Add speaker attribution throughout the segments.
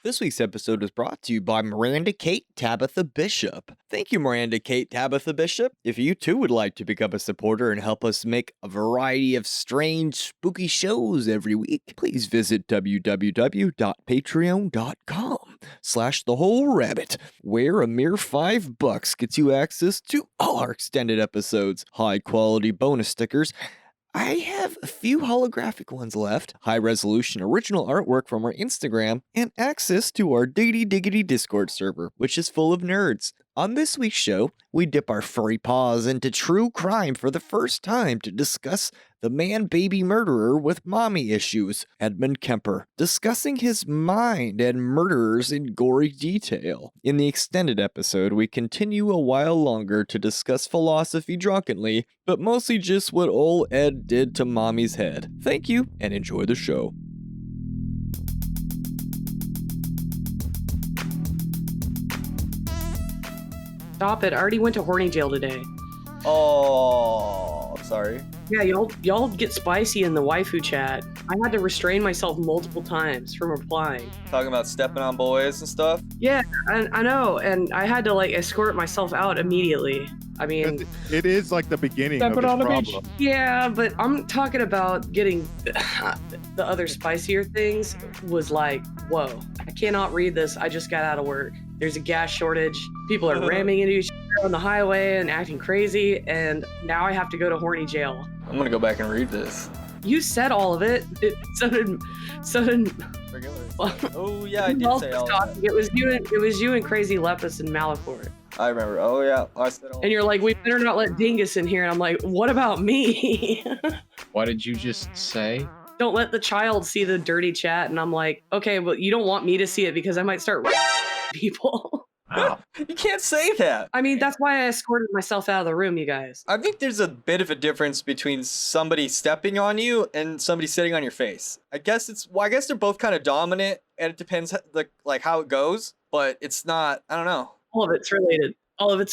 Speaker 1: This week's episode is brought to you by Miranda Kate Tabitha Bishop. Thank you, Miranda Kate Tabitha Bishop. If you too would like to become a supporter and help us make a variety of strange, spooky shows every week, please visit www.patreon.com/thewholerabbit, where a mere $5 gets you access to all our extended episodes, high-quality bonus stickers. I have a few holographic ones left, high-resolution original artwork from our Instagram, and access to our Diggity Diggity Discord server, which is full of nerds. On this week's show, we dip our furry paws into true crime for the first time to discuss the man-baby murderer with mommy issues, Edmund Kemper, discussing his mind and murderers in gory detail. In the extended episode, we continue a while longer to discuss philosophy drunkenly, but mostly just what old Ed did to mommy's head. Thank you, and enjoy the show.
Speaker 2: Stop it. I already went to horny jail today.
Speaker 1: Oh, I'm sorry.
Speaker 2: Yeah, y'all get spicy in the waifu chat. I had to restrain myself multiple times from replying.
Speaker 1: Talking about stepping on boys and stuff?
Speaker 2: Yeah, I know, and I had to escort myself out immediately. I mean,
Speaker 3: it is like the beginning of this problem.
Speaker 2: Yeah, but I'm talking about getting the other spicier things was like, whoa, I cannot read this. I just got out of work. There's a gas shortage. People are ramming into each other on the highway and acting crazy, and now I have to go to horny jail.
Speaker 1: I'm gonna go back and read this.
Speaker 2: You said all of it. So did.
Speaker 1: Oh yeah, I did say all of it.
Speaker 2: It was you and Crazy Lepus and Malachor.
Speaker 1: I remember. Oh yeah, I said all.
Speaker 2: And you're like, we better not let Dingus in here. And I'm like, what about me?
Speaker 4: What did you just say?
Speaker 2: Don't let the child see the dirty chat. And I'm like, okay, well, you don't want me to see it because I might start people.
Speaker 4: Wow.
Speaker 1: You can't say that.
Speaker 2: I mean, that's why I escorted myself out of the room, you guys.
Speaker 1: I think there's a bit of a difference between somebody stepping on you and somebody sitting on your face. I guess they're both kind of dominant, and it depends how it goes. But it's not. I don't know.
Speaker 2: All of it's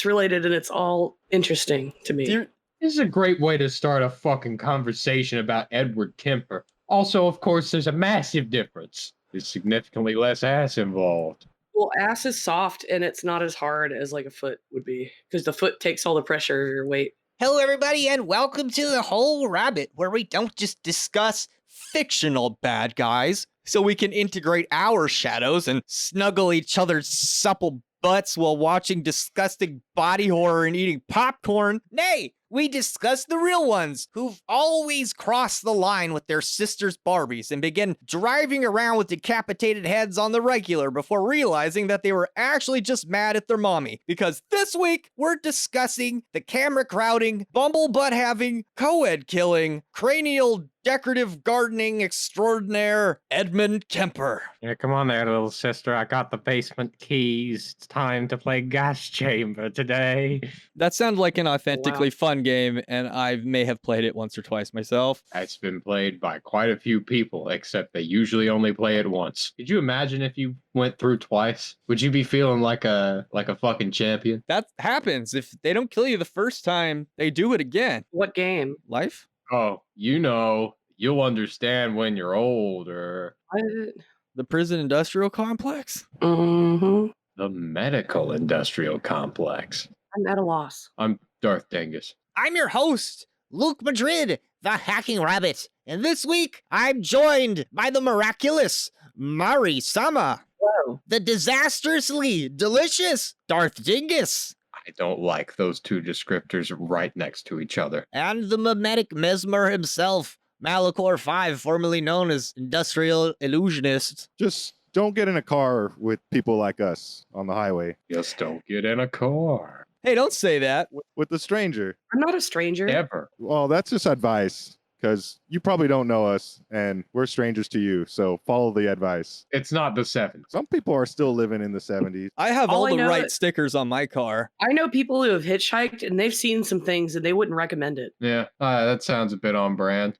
Speaker 2: related, and it's all interesting to me.
Speaker 4: This is a great way to start a fucking conversation about Edward Kemper. Also, of course, there's a massive difference. There's significantly less ass involved.
Speaker 2: Well, ass is soft, and it's not as hard as a foot would be, because the foot takes all the pressure of your weight.
Speaker 1: Hello, everybody, and welcome to The Whole Rabbit, where we don't just discuss fictional bad guys, so we can integrate our shadows and snuggle each other's supple butts while watching disgusting body horror and eating popcorn. Nay, we discuss the real ones who've always crossed the line with their sisters' Barbies and begin driving around with decapitated heads on the regular before realizing that they were actually just mad at their mommy. Because this week, we're discussing the camera crowding, bumble butt having, Coed killing, cranial decorative gardening extraordinaire, Edmund Kemper.
Speaker 4: Yeah, come on there, little sister. I got the basement keys. It's time to play Gas Chamber today.
Speaker 1: That sounds like an authentically fun game, and I may have played it once or twice myself.
Speaker 4: It's been played by quite a few people, except they usually only play it once. Could you imagine if you went through twice? Would you be feeling like a fucking champion?
Speaker 1: That happens. If they don't kill you the first time, they do it again.
Speaker 2: What game?
Speaker 1: Life?
Speaker 4: Oh, you'll understand when you're older.
Speaker 1: The prison industrial complex?
Speaker 2: Mm-hmm.
Speaker 4: The medical industrial complex.
Speaker 2: I'm at a loss.
Speaker 4: I'm Darth Dingus.
Speaker 5: I'm your host, Luke Madrid, the Hacking Rabbit. And this week, I'm joined by the miraculous Mari Sama.
Speaker 2: Whoa.
Speaker 5: The disastrously delicious Darth Dingus.
Speaker 4: I don't like those two descriptors right next to each other.
Speaker 5: And the mimetic mesmer himself, Malachor 5, formerly known as Industrial Illusionist.
Speaker 3: Just don't get in a car with people like us on the highway.
Speaker 4: Just don't get in a car.
Speaker 1: Hey, don't say that.
Speaker 3: With a stranger.
Speaker 2: I'm not a stranger.
Speaker 4: Ever.
Speaker 3: Well, that's just advice, because you probably don't know us, and we're strangers to you, so follow the advice.
Speaker 4: It's not the 70s.
Speaker 3: Some people are still living in the 70s.
Speaker 1: I have all
Speaker 2: I
Speaker 1: the
Speaker 2: know
Speaker 1: right
Speaker 2: is-
Speaker 1: stickers on my car.
Speaker 2: I know people who have hitchhiked, and they've seen some things, and they wouldn't recommend it.
Speaker 4: Yeah, that sounds a bit on brand.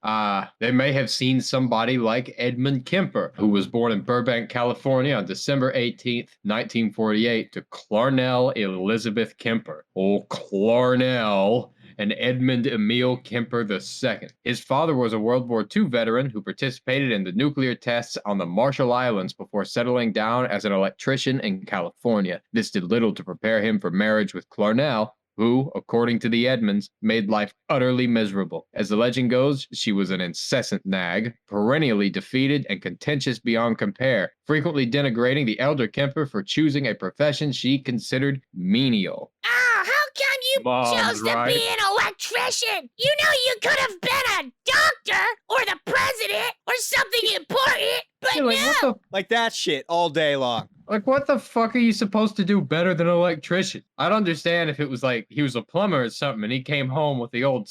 Speaker 4: They may have seen somebody like Edmund Kemper, who was born in Burbank, California on December 18th, 1948, to Clarnel Elizabeth Kemper. Old Clarnel and Edmund Emil Kemper II. His father was a World War II veteran who participated in the nuclear tests on the Marshall Islands before settling down as an electrician in California. This did little to prepare him for marriage with Clarnel, who, according to the Edmonds, made life utterly miserable. As the legend goes, she was an incessant nag, perennially defeated and contentious beyond compare, frequently denigrating the elder Kemper for choosing a profession she considered menial.
Speaker 6: Ah, how come you
Speaker 4: Mom's
Speaker 6: chose to
Speaker 4: right.
Speaker 6: be an electrician? You know you could have been a doctor or the president or something important, but
Speaker 4: You're like,
Speaker 6: no.
Speaker 4: what the
Speaker 5: Like that shit all day long.
Speaker 4: Like, what the fuck are you supposed to do better than an electrician? I'd understand if it was like he was a plumber or something and he came home with the old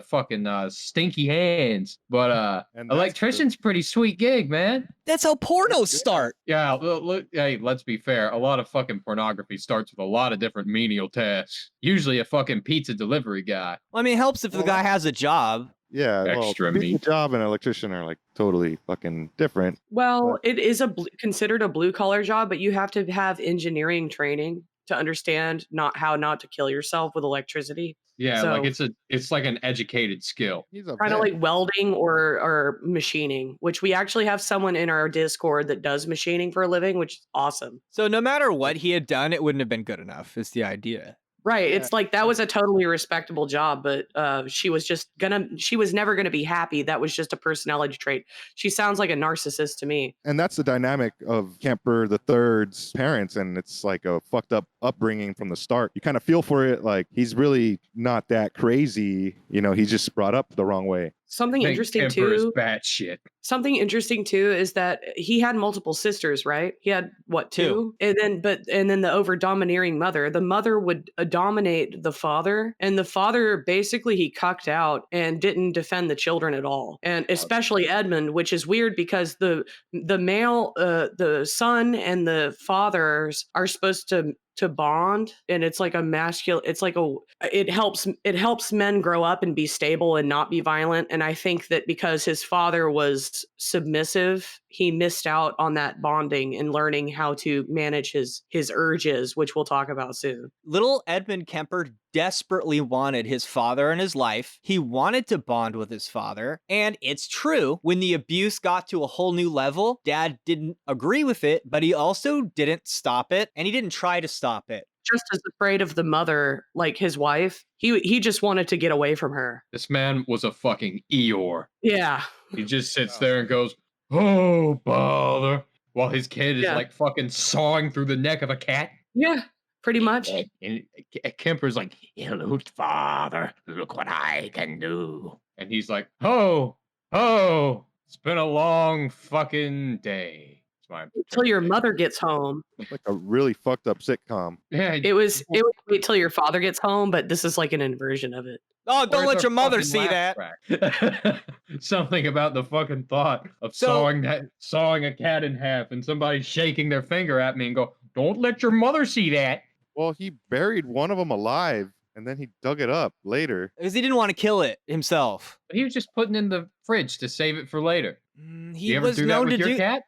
Speaker 4: fucking stinky hands. But
Speaker 3: And that's
Speaker 4: electrician's pretty sweet gig, man.
Speaker 5: That's how pornos start.
Speaker 4: Yeah, look, hey, let's be fair. A lot of fucking pornography starts with a lot of different menial tasks. Usually a fucking pizza delivery guy.
Speaker 5: Well, I mean, it helps if the guy has a job.
Speaker 3: Yeah,
Speaker 4: Extra
Speaker 3: being a
Speaker 4: meat.
Speaker 3: job and an electrician are like totally fucking different.
Speaker 2: Well, it is considered a blue collar job, but you have to have engineering training to understand how not to kill yourself with electricity.
Speaker 4: Yeah,
Speaker 2: So-
Speaker 4: like it's like an educated skill.
Speaker 3: He's a
Speaker 2: Kind of
Speaker 3: vet.
Speaker 2: like welding or machining, which we actually have someone in our Discord that does machining for a living, which is awesome.
Speaker 5: So no matter what he had done, it wouldn't have been good enough, is the idea.
Speaker 2: Right.
Speaker 3: Yeah.
Speaker 2: It's like that was a totally respectable job, but she was never gonna be happy. That was just a personality trait. She sounds like a narcissist to me.
Speaker 3: And that's the dynamic of Kemper the Third's parents, and it's like a fucked up upbringing from the start. You kind of feel for it, like he's really not that crazy. You know, he's just brought up the wrong way.
Speaker 2: Something
Speaker 4: Think
Speaker 2: interesting
Speaker 4: Kemper is
Speaker 2: too.
Speaker 4: batshit.
Speaker 2: Something interesting too is that he had multiple sisters, right? He had what, two? And then the over domineering mother. The mother would dominate the father, and the father basically he cucked out and didn't defend the children at all. And especially Edmund, which is weird because the male the son and the fathers are supposed to bond, and it's like a masculine, it's like it helps men grow up and be stable and not be violent. And I think that because his father was submissive, he missed out on that bonding and learning how to manage his urges, which we'll talk about soon.
Speaker 5: Little Edmund Kemper desperately wanted his father in his life. He wanted to bond with his father. And it's true, when the abuse got to a whole new level, Dad didn't agree with it, but he also didn't stop it, and he didn't try to stop it.
Speaker 2: Just as afraid of the mother, like his wife, he just wanted to get away from her.
Speaker 4: This man was a fucking Eeyore.
Speaker 2: Yeah.
Speaker 4: He just sits there and goes, "Oh, bother," while his kid is
Speaker 2: Yeah.
Speaker 4: like fucking sawing through the neck of a cat.
Speaker 2: Yeah, pretty much.
Speaker 4: And Kemper's like, "Hello, father. Look what I can do." And he's like, "Oh, it's been a long fucking day." It's my
Speaker 2: Until your mother gets home.
Speaker 3: Like a really fucked up sitcom.
Speaker 4: yeah.
Speaker 2: It was wait till your father gets home, but this is like an inversion of it.
Speaker 5: Oh,
Speaker 4: Or
Speaker 5: don't
Speaker 4: it's
Speaker 5: let
Speaker 4: a
Speaker 5: your mother
Speaker 4: fucking
Speaker 5: see
Speaker 4: laugh
Speaker 5: that.
Speaker 4: track. Something about the fucking thought of
Speaker 5: So-
Speaker 4: sawing a cat in half and somebody shaking their finger at me and go, "Don't let your mother see that."
Speaker 3: Well, he buried one of them alive, and then he dug it up later.
Speaker 5: Because he didn't want to kill it himself.
Speaker 4: He was just putting in the fridge to save it for later.
Speaker 5: He
Speaker 4: You ever
Speaker 5: was
Speaker 4: do that
Speaker 5: known
Speaker 4: with
Speaker 5: to
Speaker 4: your
Speaker 5: do
Speaker 4: cat?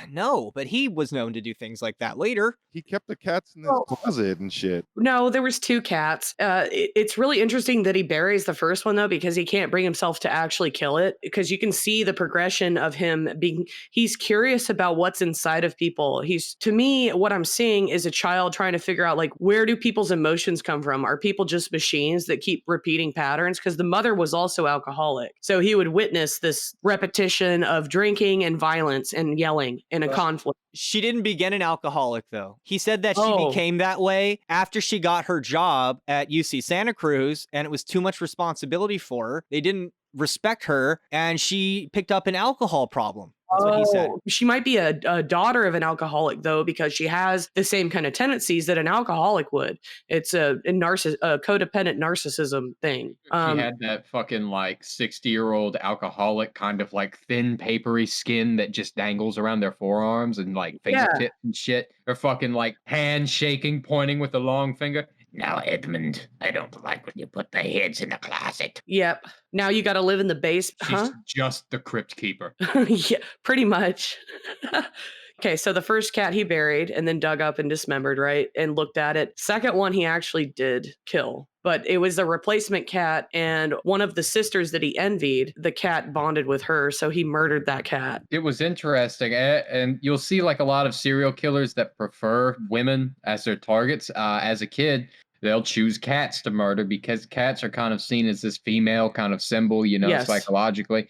Speaker 5: No, but he was known to do things like that later.
Speaker 3: He kept the cats in his
Speaker 2: Well-
Speaker 3: closet and shit.
Speaker 2: No, there was two cats. It's really interesting that he buries the first one though, because he can't bring himself to actually kill it. Because you can see the progression of him he's curious about what's inside of people. To me, what I'm seeing is a child trying to figure out, like, where do people's emotions come from? Are people just machines that keep repeating patterns? Because the mother was also alcoholic, so he would witness this repetition of drinking and violence and yelling in a conflict.
Speaker 5: She didn't begin an alcoholic, though. He said that she
Speaker 2: Oh.
Speaker 5: became that way after she got her job at UC Santa Cruz, and it was too much responsibility for her. They didn't respect her, and she picked up an alcohol problem. That's what he said.
Speaker 2: She might be a daughter of an alcoholic, though, because she has the same kind of tendencies that an alcoholic would. It's a codependent narcissism thing.
Speaker 4: She had that fucking like 60-year-old alcoholic kind of like thin papery skin that just dangles around their forearms and like
Speaker 2: Yeah.
Speaker 4: fingertips and shit. Or fucking like hand shaking, pointing with the long finger. "Now, Edmund, I don't like when you put the heads in the closet."
Speaker 2: Yep. Now you got to live in the base.
Speaker 4: She's
Speaker 2: Huh?
Speaker 4: just the crypt keeper.
Speaker 2: Yeah, pretty much. Okay, so the first cat he buried and then dug up and dismembered, right? And looked at it. Second one he actually did kill. But it was a replacement cat, and one of the sisters that he envied, the cat bonded with her, so he murdered that cat.
Speaker 4: It was interesting, and you'll see like a lot of serial killers that prefer women as their targets. As a kid, they'll choose cats to murder because cats are kind of seen as this female kind of symbol,
Speaker 2: Yes.
Speaker 4: psychologically.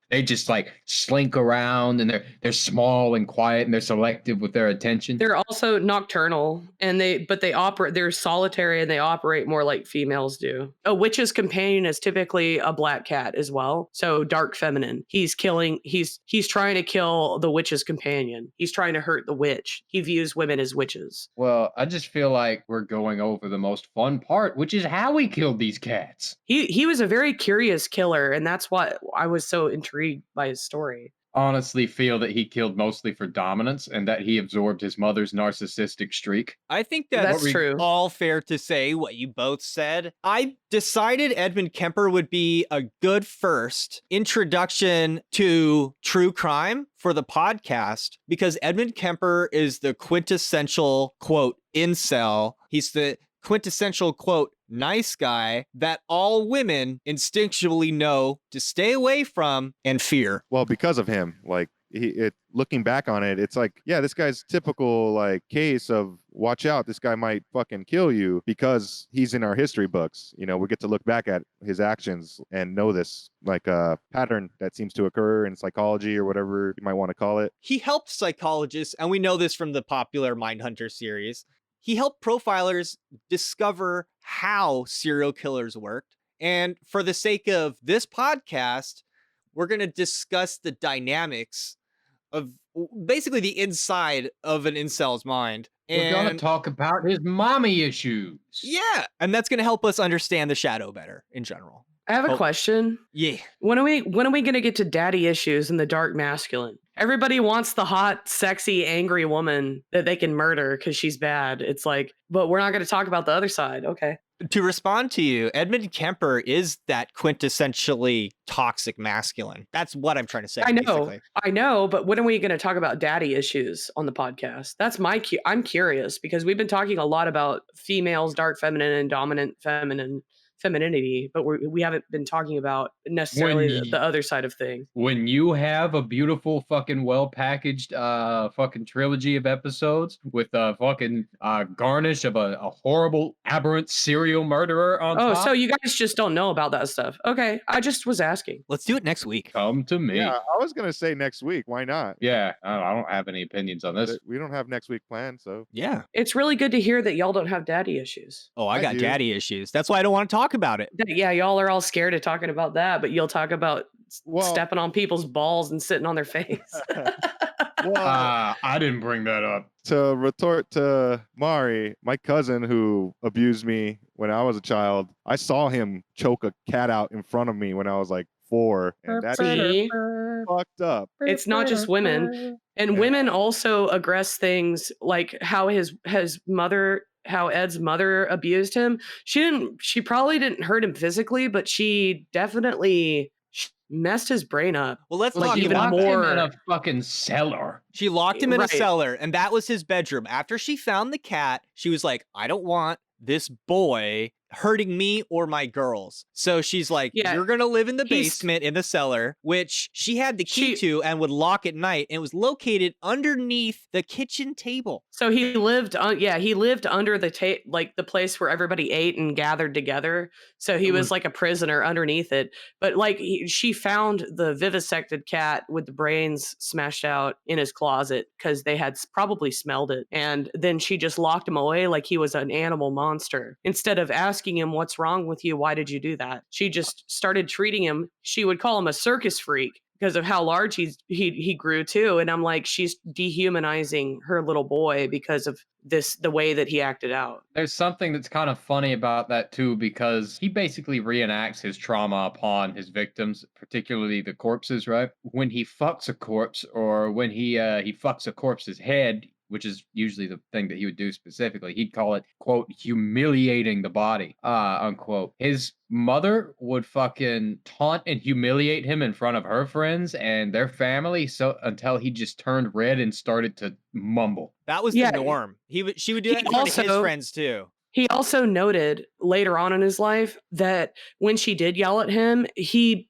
Speaker 4: They just like slink around, and they're small and quiet, and they're selective with their attention.
Speaker 2: They're also nocturnal, and they're solitary, and they operate more like females do. A witch's companion is typically a black cat as well, so dark feminine. He's trying to kill the witch's companion. He's trying to hurt the witch. He views women as witches.
Speaker 4: Well, I just feel like we're going over the most fun part, which is how he killed these cats.
Speaker 2: He was a very curious killer, and that's why I was so intrigued by his story.
Speaker 4: Honestly feel that he killed mostly for dominance and that he absorbed his mother's narcissistic streak.
Speaker 5: I think
Speaker 2: That's true.
Speaker 5: all fair to say what you both said. I decided Edmund Kemper would be a good first introduction to true crime for the podcast because Edmund Kemper is the quintessential, quote, incel. He's the quintessential, quote, nice guy that all women instinctually know to stay away from and fear.
Speaker 3: Well, because of him, like looking back on it, it's like, yeah, this guy's typical like case of watch out, this guy might fucking kill you because he's in our history books. You know, we get to look back at his actions and know this like a pattern that seems to occur in psychology or whatever you might want to call it.
Speaker 5: He helped psychologists, and we know this from the popular Mindhunter series. He helped profilers discover how serial killers worked. And for the sake of this podcast, we're going to discuss the dynamics of basically the inside of an incel's mind.
Speaker 4: We're going to talk about his mommy issues.
Speaker 5: Yeah. And that's going to help us understand the shadow better in general.
Speaker 2: I have a question.
Speaker 5: Yeah.
Speaker 2: When are we going to get to daddy issues and the dark masculine? Everybody wants the hot, sexy, angry woman that they can murder because she's bad. It's like, but we're not going to talk about the other side. Okay.
Speaker 5: To respond to you, Edmund Kemper is that quintessentially toxic masculine. That's what I'm trying to say.
Speaker 2: I know, but when are we going to talk about daddy issues on the podcast? That's I'm curious because we've been talking a lot about females, dark feminine and dominant femininity, but we haven't been talking about necessarily the other side of things.
Speaker 4: When you have a beautiful fucking well-packaged fucking trilogy of episodes with a fucking garnish of a horrible aberrant serial murderer on top.
Speaker 2: So you guys just don't know about that stuff. Okay, I just was asking.
Speaker 5: Let's do it next week.
Speaker 4: Come to me.
Speaker 3: Yeah, I was gonna say next week. Why not?
Speaker 4: Yeah, I don't have any opinions on this.
Speaker 3: We don't have next week planned, so
Speaker 5: yeah.
Speaker 2: It's really good to hear that y'all don't have daddy issues.
Speaker 5: Oh, I got daddy issues. That's why I don't want to talk about it.
Speaker 2: Yeah, y'all are all scared of talking about that, but you'll talk about stepping on people's balls and sitting on their face.
Speaker 4: I didn't bring that up.
Speaker 3: To retort to Mari, my cousin who abused me when I was a child, I saw him choke a cat out in front of me when I was like 4, and that's fucked up.
Speaker 2: It's not just women, and women also aggress things like how how Ed's mother abused him. She probably didn't hurt him physically, but she definitely messed his brain up.
Speaker 5: Well, let's
Speaker 2: like
Speaker 5: talk
Speaker 2: even
Speaker 5: about
Speaker 2: more
Speaker 4: him in a fucking cellar.
Speaker 5: She locked him in a
Speaker 2: Right.
Speaker 5: cellar, and that was his bedroom. After she found the cat, she was like, I don't want this boy hurting me or my girls. So she's like,
Speaker 2: Yeah,
Speaker 5: you're going to live in the
Speaker 2: he's-
Speaker 5: basement in the cellar, which she had the key
Speaker 2: She-
Speaker 5: to and would lock at night. And it was located underneath the kitchen table.
Speaker 2: So he lived under the like the place where everybody ate and gathered together. So he was like a prisoner underneath it. But like she found the vivisected cat with the brains smashed out in his closet because they had probably smelled it. And then she just locked him away like he was an animal monster. Instead of asking him, what's wrong with you? Why did you do that? She just started treating him. She would call him a circus freak because of how large he grew too. And I'm like, she's dehumanizing her little boy because of the way that he acted out.
Speaker 4: There's something that's kind of funny about that too, because he basically reenacts his trauma upon his victims, particularly the corpses, right? When he fucks a corpse or when he fucks a corpse's head, which is usually the thing that he would do specifically. He'd call it, quote, humiliating the body, unquote. His mother would fucking taunt and humiliate him in front of her friends and their family until he just turned red and started to mumble.
Speaker 5: That was
Speaker 2: Yeah.
Speaker 5: the norm. She would do that
Speaker 2: He
Speaker 5: in front of his
Speaker 2: also-
Speaker 5: friends too.
Speaker 2: He also noted later on in his life that when she did yell at him, he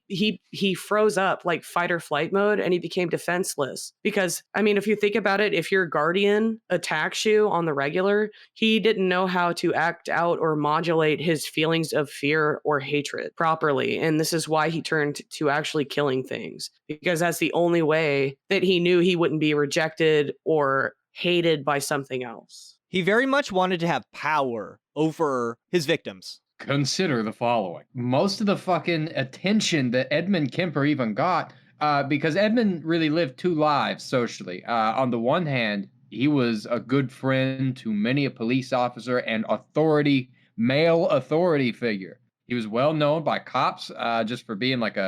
Speaker 2: froze up like fight or flight mode and he became defenseless. Because I mean, if you think about it, if your guardian attacks you on the regular, he didn't know how to act out or modulate his feelings of fear or hatred properly. And this is why he turned to actually killing things, because that's the only way that he knew he wouldn't be rejected or hated by something else.
Speaker 5: He very much wanted to have power over his victims.
Speaker 4: Consider the following. Most of the fucking attention that Edmund Kemper even got, because Edmund really lived two lives socially. On the one hand, he was a good friend to many a police officer and male authority figure. He was well known by cops just for being like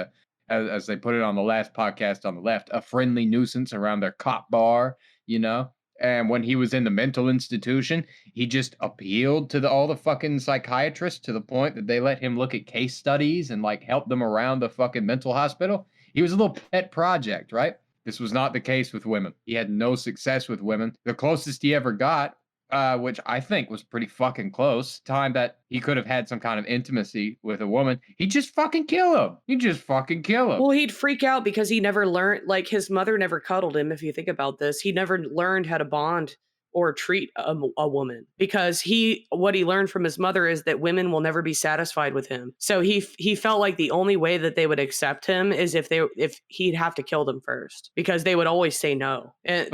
Speaker 4: as they put it on the last podcast on the left, a friendly nuisance around their cop bar, you know? And when he was in the mental institution, he just appealed to all the fucking psychiatrists to the point that they let him look at case studies and like help them around the fucking mental hospital. He was a little pet project, right? This was not the case with women. He had no success with women. The closest he ever got, which I think was pretty fucking close, time that he could have had some kind of intimacy with a woman, he just fucking kill him. He just fucking kill him.
Speaker 2: Well, he'd freak out because he never learned, like his mother never cuddled him. If you think about this, he never learned how to bond or treat a woman, because what he learned from his mother is that women will never be satisfied with him. So he felt like the only way that they would accept him is if he'd have to kill them first, because they would always say no. And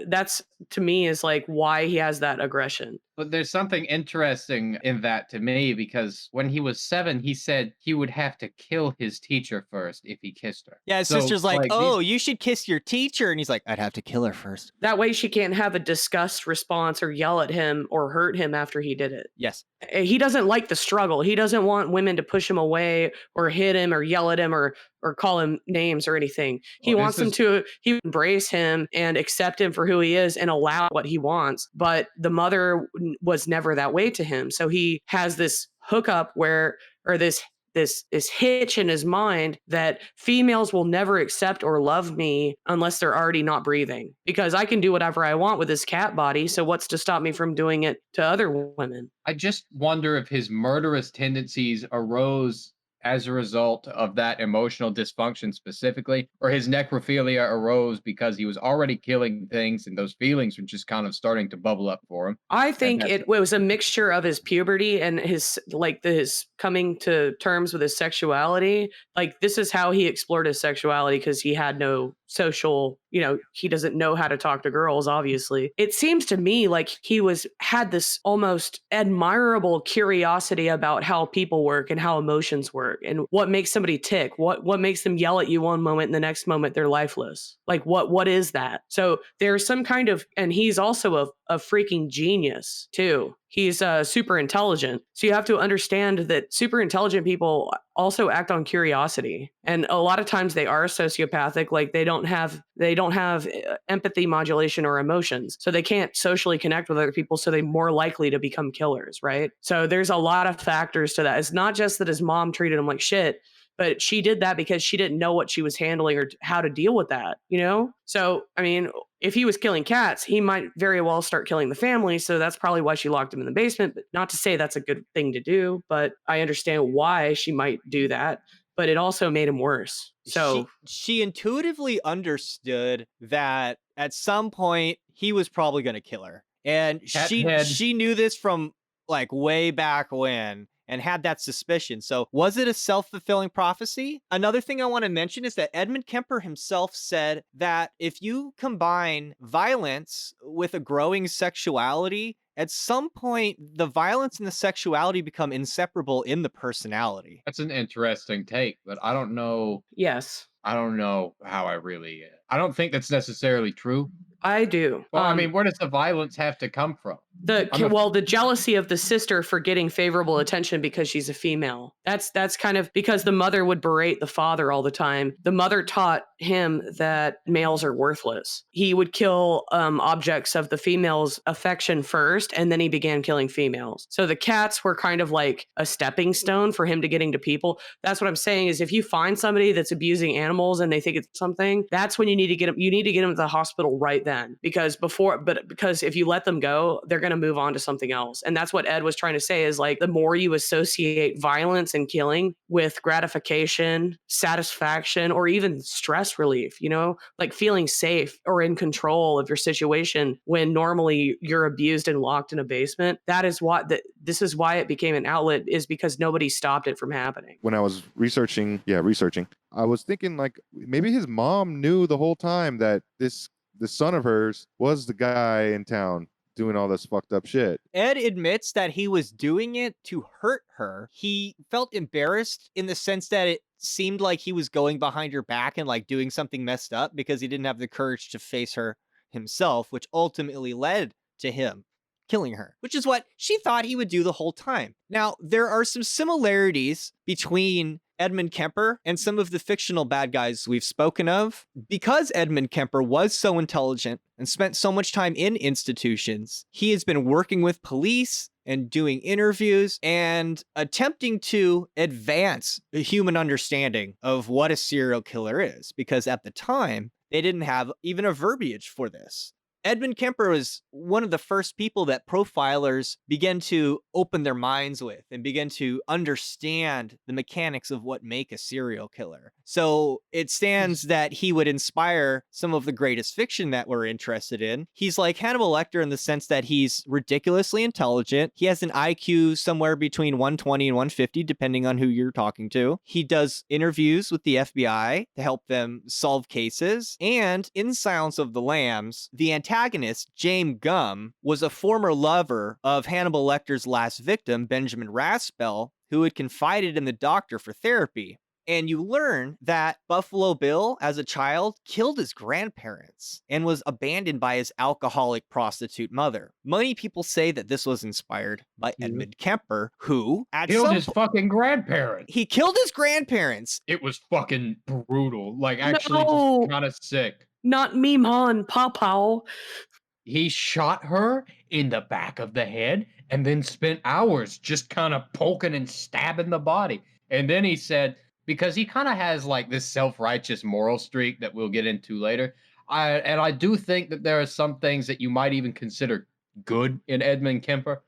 Speaker 2: that's to me is like why he has that aggression.
Speaker 4: But there's something interesting in that to me, because when he was 7, he said he would have to kill his teacher first if he kissed her.
Speaker 5: Yeah, his
Speaker 4: So,
Speaker 5: sister's like,
Speaker 4: like,
Speaker 5: oh, you should kiss your teacher. And he's like, I'd have to kill her first.
Speaker 2: That way she can't have a disgust response or yell at him or hurt him after he did it.
Speaker 5: Yes.
Speaker 2: He doesn't like the struggle. He doesn't want women to push him away or hit him or yell at him or call him names or anything. He wants them to embrace him and accept him for who he is and allow what he wants. But the mother was never that way to him. So he has this hookup this hitch in his mind that females will never accept or love me unless they're already not breathing, because I can do whatever I want with this cat body. So what's to stop me from doing it to other women?
Speaker 4: I just wonder if his murderous tendencies arose as a result of that emotional dysfunction specifically, or his necrophilia arose because he was already killing things and those feelings were just kind of starting to bubble up for him.
Speaker 2: I think it was a mixture of his puberty and his coming to terms with his sexuality. Like, this is how he explored his sexuality, because he had no social, he doesn't know how to talk to girls, obviously. It seems to me like he had this almost admirable curiosity about how people work and how emotions work and what makes somebody tick, what makes them yell at you one moment and the next moment they're lifeless. Like, what is that? So there's some kind of, and he's also a freaking genius too. He's super intelligent. So you have to understand that super intelligent people also act on curiosity. And a lot of times they are sociopathic. Like they don't have empathy modulation or emotions. So they can't socially connect with other people. So they're more likely to become killers, right? So there's a lot of factors to that. It's not just that his mom treated him like shit, but she did that because she didn't know what she was handling or how to deal with that, So, I mean, if he was killing cats, he might very well start killing the family. So that's probably why she locked him in the basement. But not to say that's a good thing to do, but I understand why she might do that. But it also made him worse. So
Speaker 5: she intuitively understood that at some point he was probably going to kill her. And she knew this from like way back when, and had that suspicion. So was it a self-fulfilling prophecy? Another thing I want to mention is that Edmund Kemper himself said that if you combine violence with a growing sexuality, at some point, the violence and the sexuality become inseparable in the personality.
Speaker 4: That's an interesting take, but I don't know.
Speaker 2: Yes.
Speaker 4: I don't know how I don't think that's necessarily true.
Speaker 2: I do.
Speaker 4: Well, I mean, where does the violence have to come from?
Speaker 2: The jealousy of the sister for getting favorable attention because she's a female. That's kind of because the mother would berate the father all the time. The mother taught him that males are worthless. He would kill objects of the female's affection first, and then he began killing females. So the cats were kind of like a stepping stone for him to getting to people. That's what I'm saying is if you find somebody that's abusing animals and they think it's something, that's when you need to get them. You need to get them to the hospital right then because if you let them go, they're going to move on to something else. And that's what Ed was trying to say is like the more you associate violence and killing with gratification, satisfaction, or even stress relief, like feeling safe or in control of your situation when normally you're abused and locked in a basement. This is why it became an outlet is because nobody stopped it from happening.
Speaker 3: When I was researching, I was thinking like maybe his mom knew the whole time that this son of hers was the guy in town doing all this fucked up shit.
Speaker 5: Ed admits that he was doing it to hurt her. He felt embarrassed in the sense that it seemed like he was going behind her back and like doing something messed up because he didn't have the courage to face her himself, which ultimately led to him killing her, which is what she thought he would do the whole time. Now, there are some similarities between Edmund Kemper and some of the fictional bad guys we've spoken of. Because Edmund Kemper was so intelligent and spent so much time in institutions, he has been working with police and doing interviews and attempting to advance a human understanding of what a serial killer is, because at the time, they didn't have even a verbiage for this. Edmund Kemper was one of the first people that profilers began to open their minds with and begin to understand the mechanics of what make a serial killer. So it stands that he would inspire some of the greatest fiction that we're interested in. He's like Hannibal Lecter in the sense that he's ridiculously intelligent. He has an IQ somewhere between 120 and 150, depending on who you're talking to. He does interviews with the FBI to help them solve cases. And in Silence of the Lambs, the antagonist, James Gum, was a former lover of Hannibal Lecter's last victim, Benjamin Raspel, who had confided in the doctor for therapy. And you learn that Buffalo Bill, as a child, killed his grandparents and was abandoned by his alcoholic prostitute mother. Many people say that this was inspired by Edmund Kemper, who
Speaker 4: killed his fucking grandparents.
Speaker 5: He killed his grandparents.
Speaker 4: It was fucking brutal. Like, actually,
Speaker 2: No.
Speaker 4: just kind of sick.
Speaker 2: Not me, man, Pawpaw.
Speaker 4: He shot her in the back of the head and then spent hours just kind of poking and stabbing the body. And then he said, because he kind of has like this self-righteous moral streak that we'll get into later. I do think that there are some things that you might even consider good in Edmund Kemper,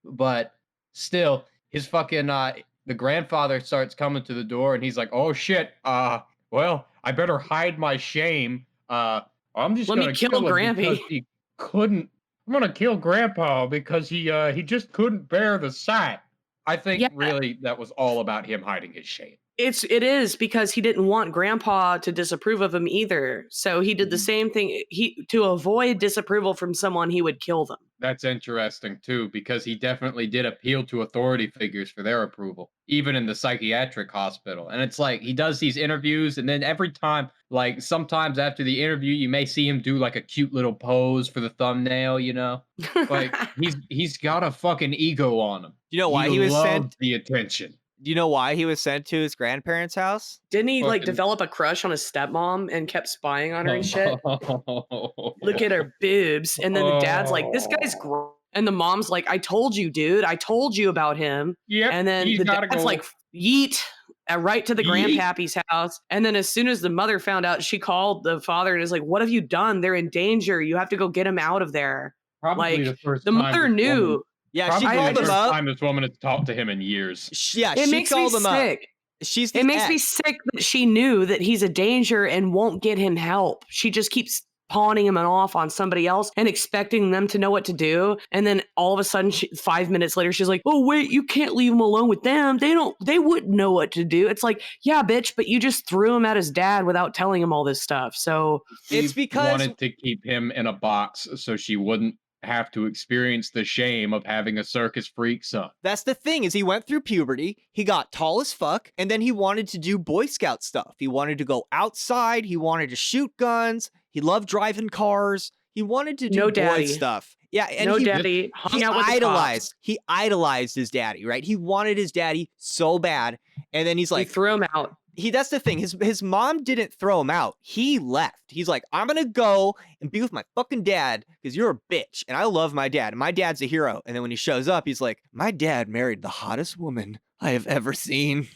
Speaker 4: but still, his fucking the grandfather starts coming to the door and he's like, "Oh shit, well, I better hide my shame. I'm just gonna kill him because he couldn't. I'm gonna kill Grandpa because he just couldn't bear the sight." I think really that was all about him hiding his shame.
Speaker 2: It is because he didn't want Grandpa to disapprove of him either. So he did the same thing. To avoid disapproval from someone, he would kill them.
Speaker 4: That's interesting too, because he definitely did appeal to authority figures for their approval, even in the psychiatric hospital. And it's like he does these interviews, and then every time, like sometimes after the interview, you may see him do like a cute little pose for the thumbnail, Like he's got a fucking ego on him.
Speaker 5: You know why he was sent
Speaker 4: the attention?
Speaker 5: Do you know why he was sent to his grandparents' house?
Speaker 2: Didn't he like develop a crush on his stepmom and kept spying on her and shit? Look at her boobs. And then the dad's like, "This guy's great." And the mom's like, "I told you, dude. I told you about him."
Speaker 4: Yeah.
Speaker 2: And then the dad's like, "Yeet." Right to the grandpappy's house. And then as soon as the mother found out, she called the father and is like, "What have you done? They're in danger. You have to go get him out of there."
Speaker 4: Probably
Speaker 2: like
Speaker 4: the first
Speaker 2: the
Speaker 4: time
Speaker 2: mother knew.
Speaker 5: Yeah, she called him up.
Speaker 4: Time this woman has talked to him in years.
Speaker 5: Yeah,
Speaker 2: it
Speaker 5: she
Speaker 2: makes
Speaker 5: called
Speaker 2: me
Speaker 5: him
Speaker 2: sick.
Speaker 5: Up.
Speaker 2: It makes me sick that she knew that he's a danger and won't get him help. She just keeps pawning him off on somebody else and expecting them to know what to do. And then all of a sudden, 5 minutes later, she's like, "Oh wait, you can't leave him alone with them. They wouldn't know what to do." It's like, yeah, bitch, but you just threw him at his dad without telling him all this stuff. So
Speaker 5: it's because
Speaker 4: she wanted to keep him in a box so she wouldn't have to experience the shame of having a circus freak son.
Speaker 5: That's the thing, is he went through puberty, he got tall as fuck, and then he wanted to do Boy Scout stuff. He wanted to go outside, he wanted to shoot guns, he loved driving cars, He wanted to do
Speaker 2: No
Speaker 5: boy
Speaker 2: daddy.
Speaker 5: stuff. Yeah, and
Speaker 2: no
Speaker 5: he,
Speaker 2: daddy.
Speaker 5: he
Speaker 2: Hung out with the cops.
Speaker 5: idolized his daddy, right? He wanted his daddy so bad. And then he's
Speaker 2: He
Speaker 5: like,
Speaker 2: threw him out.
Speaker 5: that's the thing. His mom didn't throw him out. He left. He's like, I'm gonna go and be with my fucking dad because you're a bitch and I love my dad. And my dad's a hero. And then when he shows up, he's like, my dad married the hottest woman I have ever seen.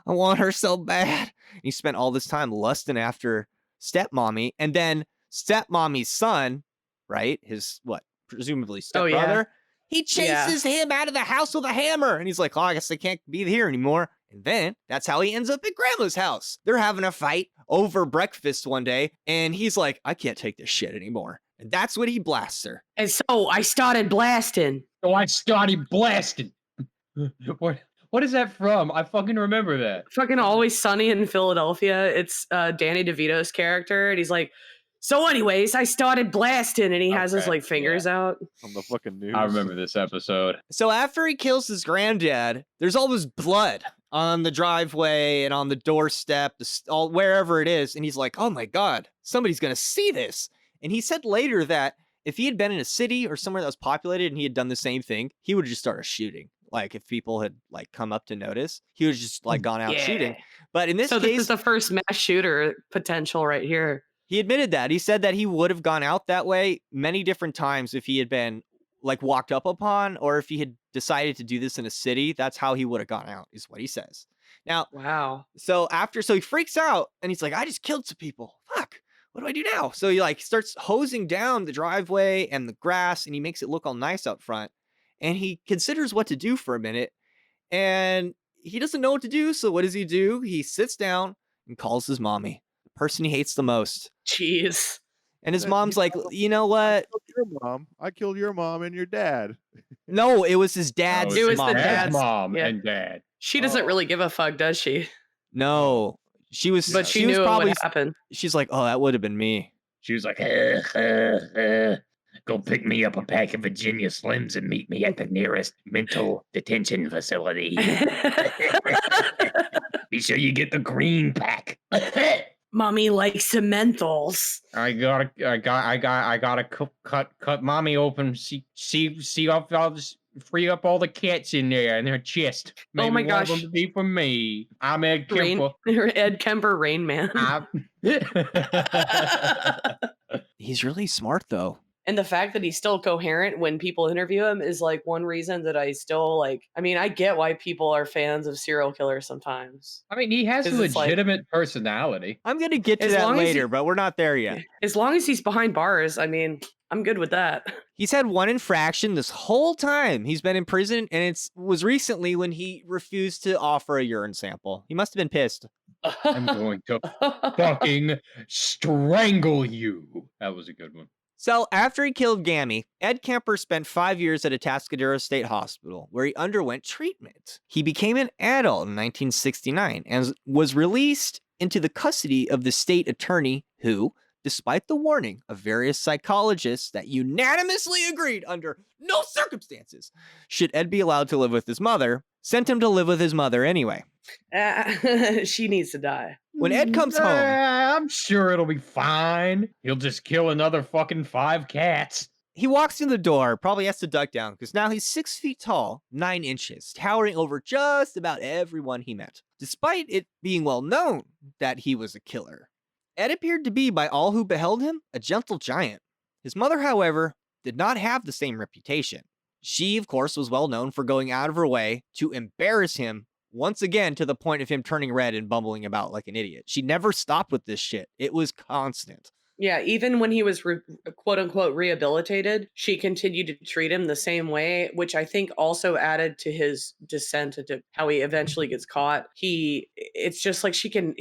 Speaker 5: I want her so bad. And he spent all this time lusting after stepmommy, and then stepmommy's son, right? His presumably stepbrother. He chases him out of the house with a hammer. And he's like, oh, I guess I can't be here anymore. And then that's how he ends up at grandma's house. They're having a fight over breakfast one day. And he's like, I can't take this shit anymore. And that's when he blasts her.
Speaker 2: And so I started blasting.
Speaker 4: So I started blasting. What is that from? I fucking remember that.
Speaker 2: Fucking Always Sunny in Philadelphia. It's Danny DeVito's character. And he's like, so anyways, I started blasting. And he has his like fingers out.
Speaker 3: On the fucking news.
Speaker 4: I remember this episode.
Speaker 5: So after he kills his granddad, there's always blood on the driveway and on the doorstep, wherever it is. And he's like, oh my God, somebody's going to see this. And he said later that if he had been in a city or somewhere that was populated and he had done the same thing, he would have just started shooting. Like if people had like come up to notice, he was just like gone out shooting. But in this case,
Speaker 2: this is the first mass shooter potential right here.
Speaker 5: He admitted that. He said that he would have gone out that way many different times if he had been like walked up upon, or if he had decided to do this in a city. That's how he would have gone out, is what he says. Now,
Speaker 2: wow.
Speaker 5: So he freaks out and he's like, I just killed some people. Fuck. What do I do now? So he like starts hosing down the driveway and the grass, and he makes it look all nice out front. And he considers what to do for a minute, and he doesn't know what to do. So what does he do? He sits down and calls his mommy, the person he hates the most.
Speaker 2: Jeez.
Speaker 5: And his mom's like, you know what?
Speaker 3: I killed your mom and your dad.
Speaker 5: No, it was his dad's
Speaker 2: It was
Speaker 5: mom.
Speaker 2: the dad's
Speaker 4: mom and dad.
Speaker 2: She doesn't really give a fuck, does she?
Speaker 5: No, she was.
Speaker 2: But she
Speaker 5: was
Speaker 2: knew
Speaker 5: probably
Speaker 2: what happened.
Speaker 5: She's like, oh, that would have been me.
Speaker 7: She was like, go pick me up a pack of Virginia Slims and meet me at the nearest mental detention facility. Be sure you get the green pack.
Speaker 2: Mommy likes some menthols.
Speaker 4: I gotta cut mommy open. See up all this, free up all the cats in there in her chest. Maybe
Speaker 2: oh my
Speaker 4: one of
Speaker 2: gosh!
Speaker 4: them to be for me. I'm Ed Kemper.
Speaker 2: Ed Kemper, Rain Man.
Speaker 5: He's really smart though.
Speaker 2: And the fact that he's still coherent when people interview him is like one reason that I still like. I mean, I get why people are fans of serial killers sometimes.
Speaker 4: I mean, he has a legitimate personality.
Speaker 5: I'm going to get to that later, but we're not there yet.
Speaker 2: As long as he's behind bars, I mean, I'm good with that.
Speaker 5: He's had one infraction this whole time he's been in prison, and it was recently when he refused to offer a urine sample. He must have been pissed.
Speaker 4: I'm going to fucking strangle you. That was a good one.
Speaker 5: So after he killed Gammy, Ed Kemper spent 5 years at Atascadero State Hospital, where he underwent treatment. He became an adult in 1969 and was released into the custody of the state attorney who, despite the warning of various psychologists that unanimously agreed under no circumstances should Ed be allowed to live with his mother, sent him to live with his mother anyway.
Speaker 2: She needs to die.
Speaker 5: When Ed comes home,
Speaker 4: I'm sure it'll be fine. He'll just kill another fucking 5 cats.
Speaker 5: He walks in the door, probably has to duck down, because now he's 6 feet tall, 9 inches, towering over just about everyone he met, despite it being well known that he was a killer. Ed appeared to be, by all who beheld him, a gentle giant. His mother, however, did not have the same reputation. She, of course, was well known for going out of her way to embarrass him once again, to the point of him turning red and bumbling about like an idiot. She never stopped with this shit. It was constant.
Speaker 2: Yeah, even when he was quote unquote rehabilitated, she continued to treat him the same way, which I think also added to his descent into how he eventually gets caught. It's just like she can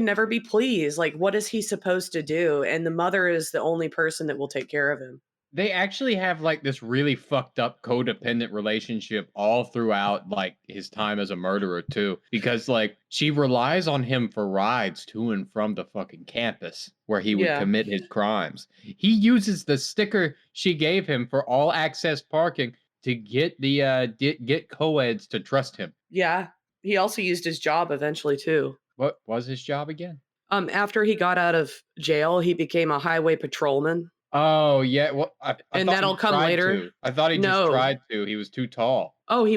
Speaker 2: never be pleased. Like, what is he supposed to do? And the mother is the only person that will take care of him.
Speaker 4: They actually have like this really fucked up codependent relationship all throughout like his time as a murderer too, because like she relies on him for rides to and from the fucking campus where he would commit his crimes. He uses the sticker she gave him for all access parking to get the get Coeds to trust him.
Speaker 2: Yeah, he also used his job eventually too.
Speaker 4: What was his job again?
Speaker 2: After he got out of jail, he became a highway patrolman.
Speaker 4: Oh yeah, well, I
Speaker 2: And
Speaker 4: thought
Speaker 2: that'll
Speaker 4: he
Speaker 2: come
Speaker 4: tried
Speaker 2: later?
Speaker 4: to. I thought he just
Speaker 2: No.
Speaker 4: tried to. He was too tall.
Speaker 2: Oh,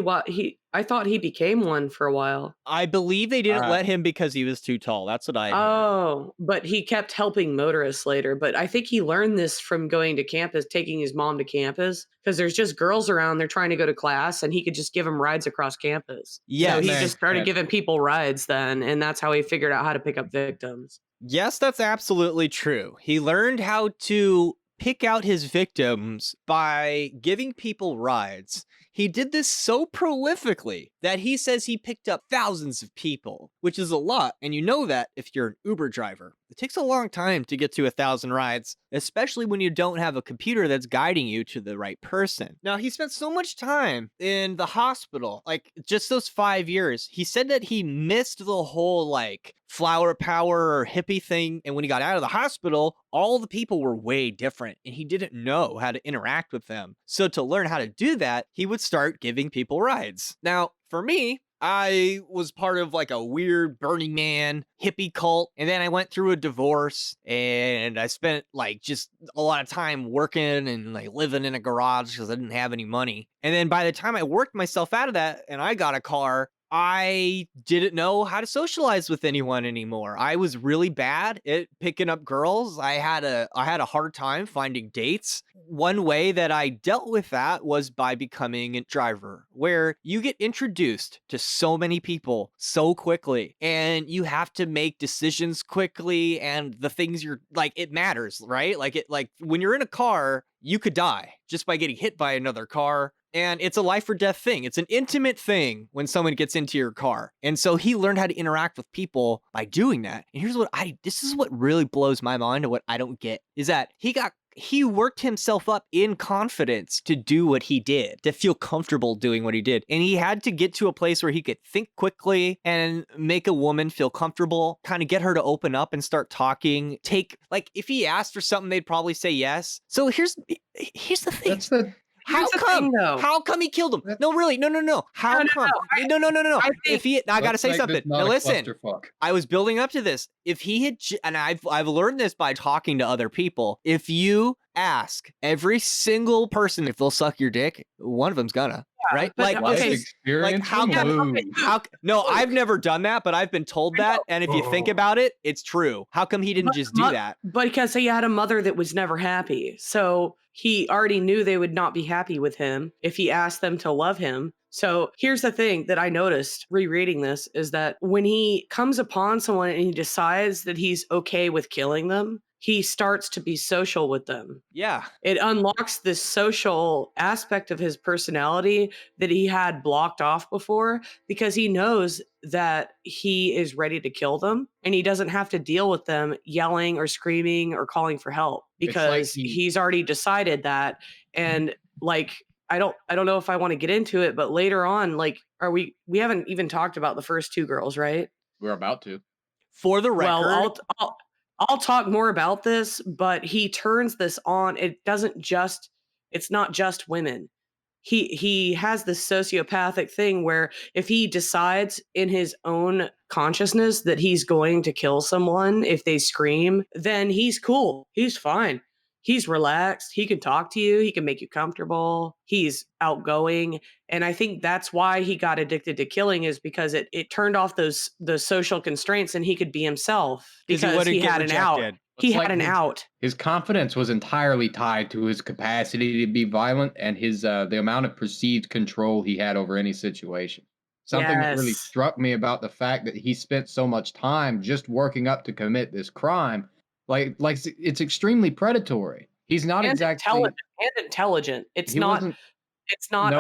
Speaker 2: I thought he became one for a while.
Speaker 5: I believe they didn't
Speaker 4: Uh,
Speaker 5: let him because he was too tall. That's what I heard.
Speaker 2: Oh, but he kept helping motorists later. But I think he learned this from going to campus, taking his mom to campus, because there's just girls around. They're trying to go to class, and he could just give them rides across campus.
Speaker 5: Yes.
Speaker 2: So he
Speaker 4: Man
Speaker 2: just started
Speaker 4: can't-
Speaker 2: giving people rides then, and that's how he figured out how to pick up victims.
Speaker 5: Yes, that's absolutely true. He learned how to pick out his victims by giving people rides. He did this so prolifically that he says he picked up thousands of people, which is a lot. And you know that if you're an Uber driver. It takes a long time to get to 1,000 rides, especially when you don't have a computer that's guiding you to the right person. Now, he spent so much time in the hospital, like just those 5 years. He said that he missed the whole like flower power or hippie thing. And when he got out of the hospital, all the people were way different and he didn't know how to interact with them. So to learn how to do that, he would start giving people rides. Now, for me, I was part of like a weird Burning Man hippie cult. And then I went through a divorce and I spent like just a lot of time working and like living in a garage because I didn't have any money. And then by the time I worked myself out of that and I got a car, I didn't know how to socialize with anyone anymore. I was really bad at picking up girls. I had a hard time finding dates. One way that I dealt with that was by becoming a driver, where you get introduced to so many people so quickly and you have to make decisions quickly, and the things you're like, it matters, right? Like when you're in a car, you could die just by getting hit by another car. And it's a life or death thing. It's an intimate thing when someone gets into your car. And so he learned how to interact with people by doing that. And here's what this is what really blows my mind and what I don't get is that he worked himself up in confidence to do what he did, to feel comfortable doing what he did. And he had to get to a place where he could think quickly and make a woman feel comfortable, kind of get her to open up and start talking. Like if he asked for something, they'd probably say yes. So here's the thing.
Speaker 4: That's the
Speaker 2: Here's the thing, though.
Speaker 5: How come he killed him? No, really, no. How come? No.
Speaker 2: I
Speaker 5: If he, I gotta say something. Now listen,
Speaker 4: clusterfuck.
Speaker 5: I was building up to this. If he had, and I've learned this by talking to other people. If you ask every single person if they'll suck your dick, one of them's gonna, right?
Speaker 2: but
Speaker 5: Like,
Speaker 2: okay,
Speaker 5: like how come? No, I've never done that, but I've been told that. And if you think about it, it's true. How come he didn't just do that?
Speaker 2: Because he had a mother that was never happy. So he already knew they would not be happy with him if he asked them to love him. So here's the thing that I noticed rereading this is that when he comes upon someone and he decides that he's okay with killing them, he starts to be social with them.
Speaker 5: Yeah.
Speaker 2: It unlocks this social aspect of his personality that he had blocked off before because he knows that he is ready to kill them and he doesn't have to deal with them yelling or screaming or calling for help because he's already decided that. And like, I don't know if I want to get into it, but later on, like, we haven't even talked about the first two girls, right?
Speaker 4: We're about to.
Speaker 5: For the record,
Speaker 2: Well, I'll talk more about this, but he turns this on. It's not just women. He has this sociopathic thing where if he decides in his own consciousness that he's going to kill someone if they scream, then he's cool. He's fine. He's relaxed. He can talk to you. He can make you comfortable. He's outgoing. And I think that's why he got addicted to killing is because it turned off those social constraints and he could be himself because he had an out. He had an out.
Speaker 4: His confidence was entirely tied to his capacity to be violent and his the amount of perceived control he had over any situation. Something that really struck me about the fact that he spent so much time just working up to commit this crime. Like it's extremely predatory. He's not exactly
Speaker 2: intelligent. It's not an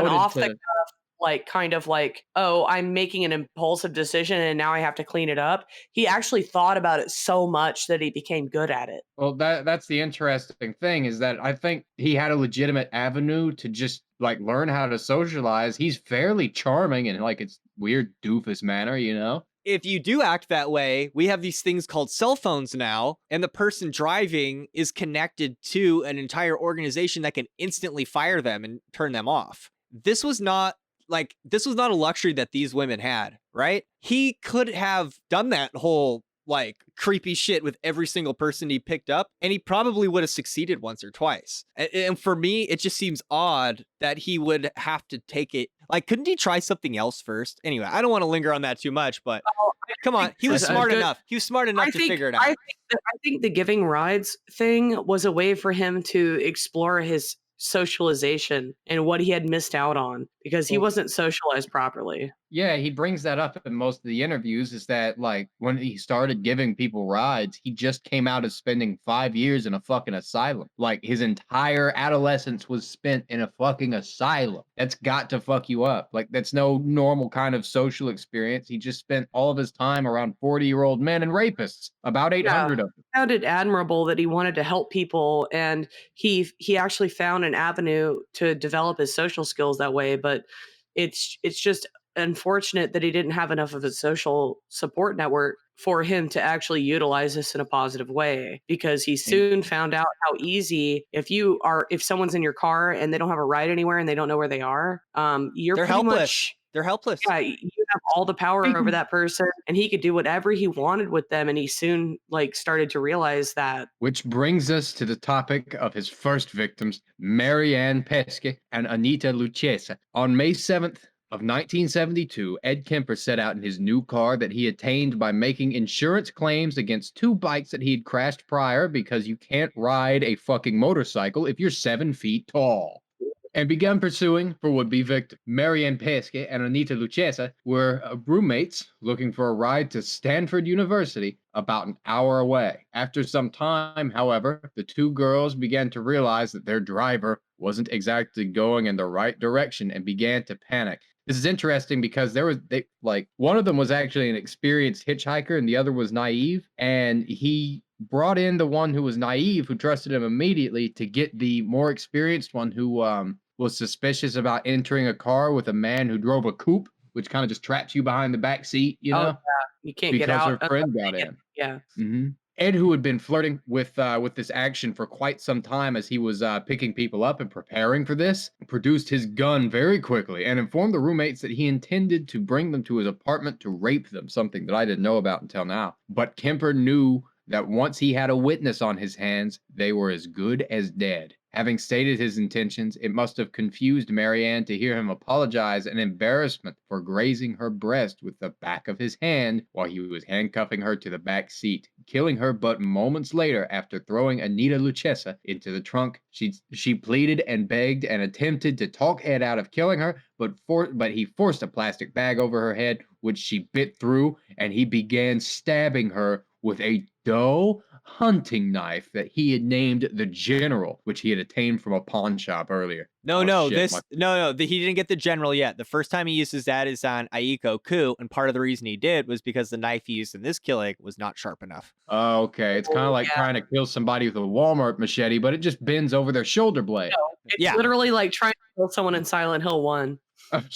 Speaker 2: off the cuff, like kind of like, oh, I'm making an impulsive decision and now I have to clean it up. He actually thought about it so much that he became good at it.
Speaker 4: Well, that's the interesting thing is that I think he had a legitimate avenue to just like learn how to socialize. He's fairly charming in like its weird doofus manner, you know?
Speaker 5: If you do act that way, we have these things called cell phones now, and the person driving is connected to an entire organization that can instantly fire them and turn them off. This was not a luxury that these women had, right? He could have done that whole like creepy shit with every single person he picked up, and he probably would have succeeded once or twice. And for me, it just seems odd that he would have to take it. Like, couldn't he try something else first? Anyway, I don't want to linger on that too much, but come on, he was
Speaker 2: this is a
Speaker 5: smart
Speaker 2: good-
Speaker 5: enough. He was smart enough to figure it out.
Speaker 2: I think the giving rides thing was a way for him to explore his socialization and what he had missed out on because he wasn't socialized properly.
Speaker 4: Yeah, he brings that up in most of the interviews, is that like when he started giving people rides, he just came out of spending 5 years in a fucking asylum. Like his entire adolescence was spent in a fucking asylum. That's got to fuck you up. Like that's no normal kind of social experience. He just spent all of his time around 40-year-old men and rapists, about 800 of them.
Speaker 2: I found it admirable that he wanted to help people, and he actually found an avenue to develop his social skills that way. But it's just unfortunate that he didn't have enough of a social support network for him to actually utilize this in a positive way, because he soon found out how easy, if someone's in your car and they don't have a ride anywhere and they don't know where they are, you're
Speaker 5: They're
Speaker 2: pretty
Speaker 5: helpless.
Speaker 2: much,
Speaker 5: They're helpless.
Speaker 2: yeah, you have all the power over that person, and he could do whatever he wanted with them, and he soon started to realize that.
Speaker 4: Which brings us to the topic of his first victims, Marianne Pesce and Anita Lucchese. On May 7th, of 1972, Ed Kemper set out in his new car that he attained by making insurance claims against 2 bikes that he had crashed prior, because you can't ride a fucking motorcycle if you're 7 feet tall, and began pursuing for would-be victims. Marianne Pesce and Anita Lucchese were roommates looking for a ride to Stanford University, about an hour away. After some time, however, the 2 girls began to realize that their driver wasn't exactly going in the right direction and began to panic. This is interesting because one of them was actually an experienced hitchhiker and the other was naive, and he brought in the one who was naive, who trusted him immediately, to get the more experienced one who was suspicious about entering a car with a man who drove a coupe, which kind of just traps you behind the back seat, you know?
Speaker 2: You can't
Speaker 4: because
Speaker 2: get out.
Speaker 4: her friend got in.
Speaker 2: Yeah.
Speaker 4: Mm-hmm. Ed, who had been flirting with this action for quite some time as he was picking people up and preparing for this, produced his gun very quickly and informed the roommates that he intended to bring them to his apartment to rape them, something that I didn't know about until now. But Kemper knew that once he had a witness on his hands, they were as good as dead. Having stated his intentions, it must have confused Marianne to hear him apologize in embarrassment for grazing her breast with the back of his hand while he was handcuffing her to the back seat, killing her but moments later after throwing Anita Lucchese into the trunk. She pleaded and begged and attempted to talk Ed out of killing her, but he forced a plastic bag over her head, which she bit through, and he began stabbing her with a dull hunting knife that he had named the General, which he had attained from a pawn shop earlier.
Speaker 5: He didn't get the General yet. The first time he uses that is on Aiko Ku, and part of the reason he did was because the knife he used in this killing was not sharp enough.
Speaker 4: Okay, it's kind of like trying to kill somebody with a Walmart machete, but it just bends over their shoulder blade.
Speaker 2: No, it's literally like trying to kill someone in Silent Hill 1.
Speaker 4: Fucking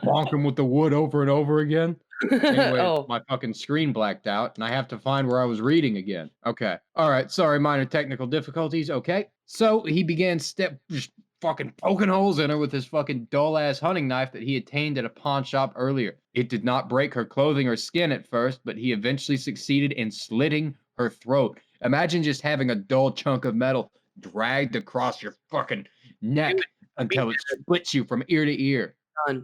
Speaker 4: bonk him with the wood over and over again. Anyway, my fucking screen blacked out, and I have to find where I was reading again. Okay. All right. Sorry, minor technical difficulties. Okay. So he began just fucking poking holes in her with his fucking dull-ass hunting knife that he attained at a pawn shop earlier. It did not break her clothing or skin at first, but he eventually succeeded in slitting her throat. Imagine just having a dull chunk of metal dragged across your fucking neck until it splits you from ear to ear.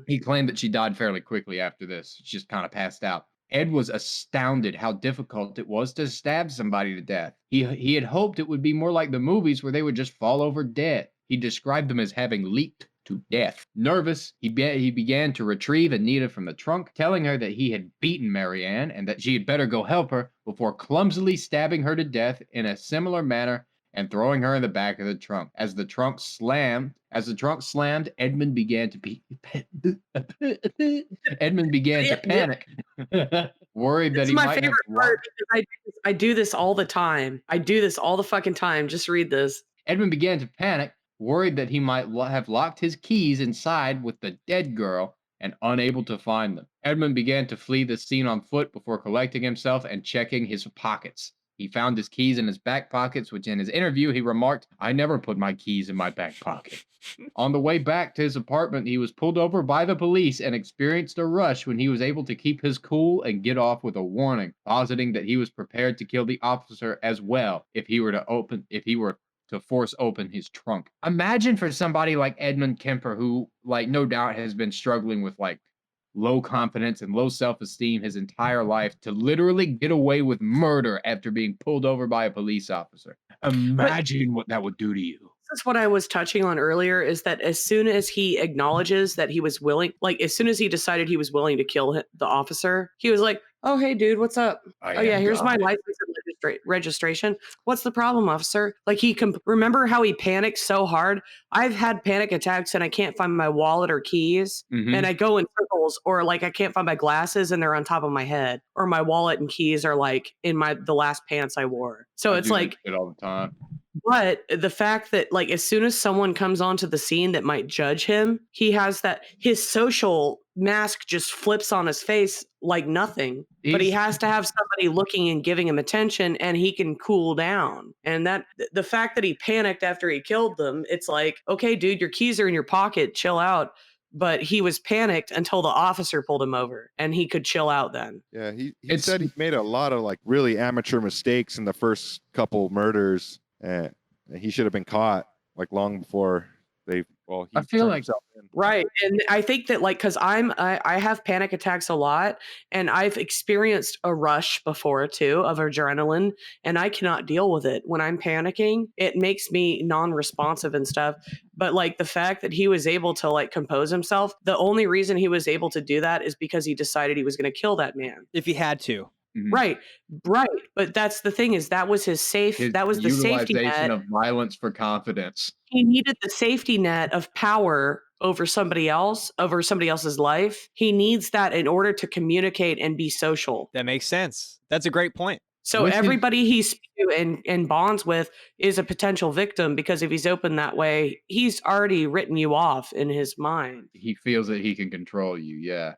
Speaker 4: He claimed that she died fairly quickly after this. She just kind of passed out. Ed was astounded how difficult it was to stab somebody to death. He had hoped it would be more like the movies where they would just fall over dead. He described them as having leaped to death. Nervous, he began to retrieve Anita from the trunk, telling her that he had beaten Marianne and that she had better go help her, before clumsily stabbing her to death in a similar manner and throwing her in the back of the trunk. As the trunk slammed, Edmund began to panic, worried that he might have. It's my favorite part
Speaker 2: because I do this all the time. I do this all the fucking time. Just read this.
Speaker 4: Edmund began to panic, worried that he might have locked his keys inside with the dead girl and unable to find them. Edmund began to flee the scene on foot before collecting himself and checking his pockets. He found his keys in his back pockets, which in his interview he remarked, "I never put my keys in my back pocket." On the way back to his apartment, he was pulled over by the police and experienced a rush when he was able to keep his cool and get off with a warning, positing that he was prepared to kill the officer as well if he were to force open his trunk. Imagine for somebody like Edmund Kemper, who, like, no doubt has been struggling with, like, low confidence and low self-esteem his entire life, to literally get away with murder after being pulled over by a police officer. Imagine what that would do to you.
Speaker 2: That's what I was touching on earlier, is that as soon as he acknowledges that he was willing, like as soon as he decided he was willing to kill the officer, he was like, "Oh, hey, dude, what's up?
Speaker 7: I
Speaker 2: Oh, yeah,
Speaker 7: am
Speaker 2: here's my
Speaker 7: God."
Speaker 2: license and registration. What's the problem, officer?" Like remember how he panicked so hard? I've had panic attacks and I can't find my wallet or keys.
Speaker 4: Mhm.
Speaker 2: And I go in circles, or like I can't find my glasses and they're on top of my head, or my wallet and keys are like in the last pants I wore. So
Speaker 4: I
Speaker 2: it's
Speaker 4: do that
Speaker 2: like,
Speaker 4: shit all the time.
Speaker 2: but the fact that, like, as soon as someone comes onto the scene that might judge him, he has his social mask just flips on his face like nothing. But he has to have somebody looking and giving him attention, and he can cool down. And the fact that he panicked after he killed them, it's like, okay, dude, your keys are in your pocket, chill out. But he was panicked until the officer pulled him over, and he could chill out then.
Speaker 3: Yeah, he
Speaker 4: It's-
Speaker 3: said he made a lot of like really amateur mistakes in the first couple murders, and he should have been caught like long before he
Speaker 4: I feel
Speaker 3: turned
Speaker 4: like-
Speaker 3: himself in.
Speaker 2: Right. And I think that, like, because I have panic attacks a lot, and I've experienced a rush before too of adrenaline, and I cannot deal with it. When I'm panicking, it makes me non-responsive and stuff. But like the fact that he was able to like compose himself, the only reason he was able to do that is because he decided he was going to kill that man.
Speaker 5: If he had to.
Speaker 4: Mhm.
Speaker 2: Right. Right. But that's the thing, is that was his
Speaker 4: His
Speaker 2: that was the safety
Speaker 4: utilization
Speaker 2: net.
Speaker 4: of violence for confidence.
Speaker 2: He needed the safety net of power over somebody else, over somebody else's life. He needs that in order to communicate and be social.
Speaker 5: That makes sense. That's a great point.
Speaker 2: So
Speaker 4: With his-
Speaker 2: everybody he speaks to and bonds with is a potential victim, because if he's open that way, he's already written you off in his mind.
Speaker 4: He feels that he can control you, yeah.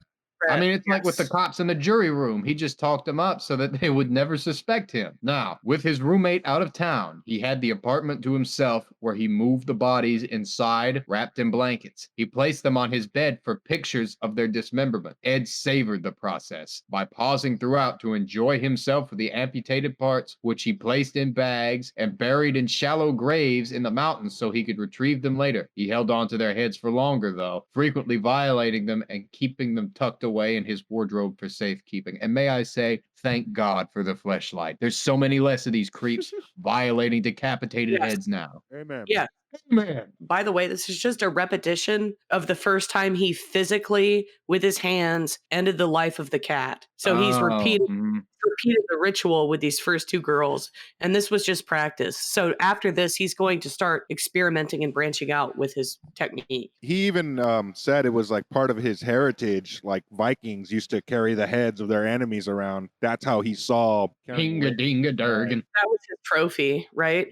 Speaker 4: I mean, it's like with the cops in the jury room. He just talked them up so that they would never suspect him. Now, with his roommate out of town, he had the apartment to himself, where he moved the bodies inside, wrapped in blankets. He placed them on his bed for pictures of their dismemberment. Ed savored the process by pausing throughout to enjoy himself with the amputated parts, which he placed in bags and buried in shallow graves in the mountains so he could retrieve them later. He held on to their heads for longer, though, frequently violating them and keeping them tucked away in his wardrobe for safekeeping. And may I say, thank God for the fleshlight. There's so many less of these creeps violating decapitated
Speaker 2: Yes.
Speaker 4: heads now.
Speaker 3: Amen.
Speaker 2: Yeah.
Speaker 4: Man.
Speaker 2: By the way, this is just a repetition of the first time he physically, with his hands, ended the life of the cat. So he's repeated the ritual with these first two girls, and this was just practice. So after this, he's going to start experimenting and branching out with his technique.
Speaker 3: He even said it was like part of his heritage. Like Vikings used to carry the heads of their enemies around. That's how he saw.
Speaker 4: Hinga dinga durgan.
Speaker 2: That was his trophy, right?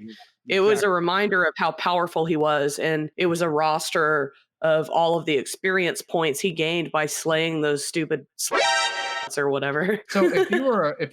Speaker 2: It was a reminder of how powerful he was, and it was a roster of all of the experience points he gained by slaying those stupid or whatever.
Speaker 4: So if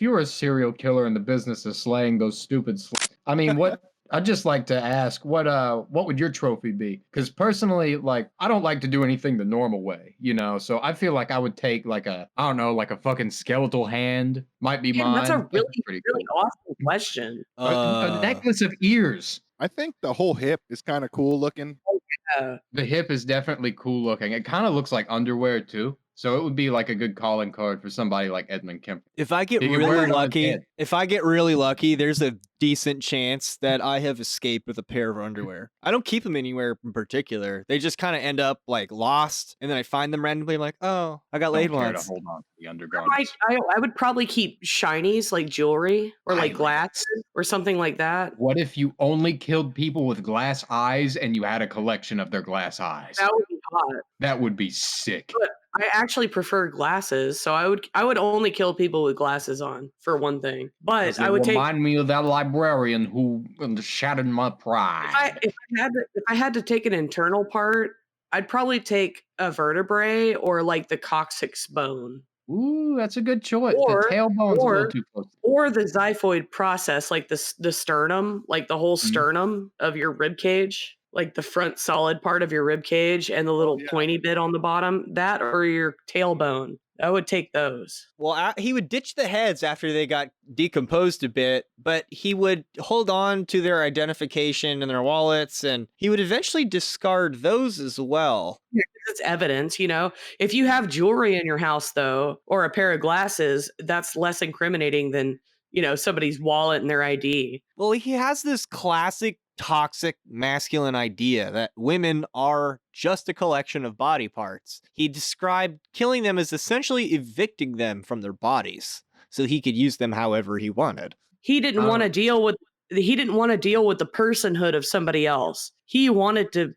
Speaker 4: you were a serial killer in the business of slaying those stupid I mean, what I'd just like to ask, what would your trophy be? Because personally, like, I don't like to do anything the normal way, you know. So I feel like I would take like I don't know, like a fucking skeletal hand might be
Speaker 2: Man,
Speaker 4: mine.
Speaker 2: that's a
Speaker 4: That'd be
Speaker 2: really,
Speaker 4: pretty
Speaker 2: really awesome question.
Speaker 4: A necklace of ears.
Speaker 3: I think the whole hip is kind of cool looking.
Speaker 4: The hip is definitely cool looking. It kind of looks like underwear too. So it would be like a good calling card for somebody like Edmund Kemper.
Speaker 5: If I get
Speaker 4: He can wear
Speaker 5: really
Speaker 4: it on his
Speaker 5: lucky, there's a decent chance that I have escaped with a pair of underwear. I don't keep them anywhere in particular. They just kind of end up like lost, and then I find them randomly. I'm like, oh, I got laid
Speaker 4: Don't care to
Speaker 5: once.
Speaker 4: hold on to the undergarments.
Speaker 2: I would probably keep shinies like jewelry or like glasses or something like that.
Speaker 4: What if you only killed people with glass eyes and you had a collection of their glass eyes?
Speaker 2: That would be hot.
Speaker 4: That would be sick.
Speaker 2: But I actually prefer glasses, so I would only kill people with glasses on, for one thing. But
Speaker 4: 'Cause
Speaker 2: I
Speaker 4: it
Speaker 2: would take
Speaker 4: remind me of that librarian who shattered my pride.
Speaker 2: if I had to take an internal part, I'd probably take a vertebrae or like the coccyx bone.
Speaker 4: Ooh, that's a good choice.
Speaker 2: Or-
Speaker 4: the tailbone's a little too close.
Speaker 2: Or the xiphoid process, like the sternum, like the whole
Speaker 4: Mhm.
Speaker 2: sternum of your rib cage, like the front solid part of your rib cage and the little
Speaker 3: yeah.
Speaker 2: pointy bit on the bottom, that or your tailbone. I would take those.
Speaker 5: Well, he would ditch the heads after they got decomposed a bit, but he would hold on to their identification in their wallets, and he would eventually discard those as well.
Speaker 2: It's evidence, you know. If you have jewelry in your house, though, or a pair of glasses, that's less incriminating than, you know, somebody's wallet and their ID.
Speaker 5: Well, he has this classic toxic masculine idea that women are just a collection of body parts. He described killing them as essentially evicting them from their bodies so he could use them however he wanted.
Speaker 2: He didn't want to
Speaker 4: Oh.
Speaker 2: deal with the personhood of somebody else. He wanted to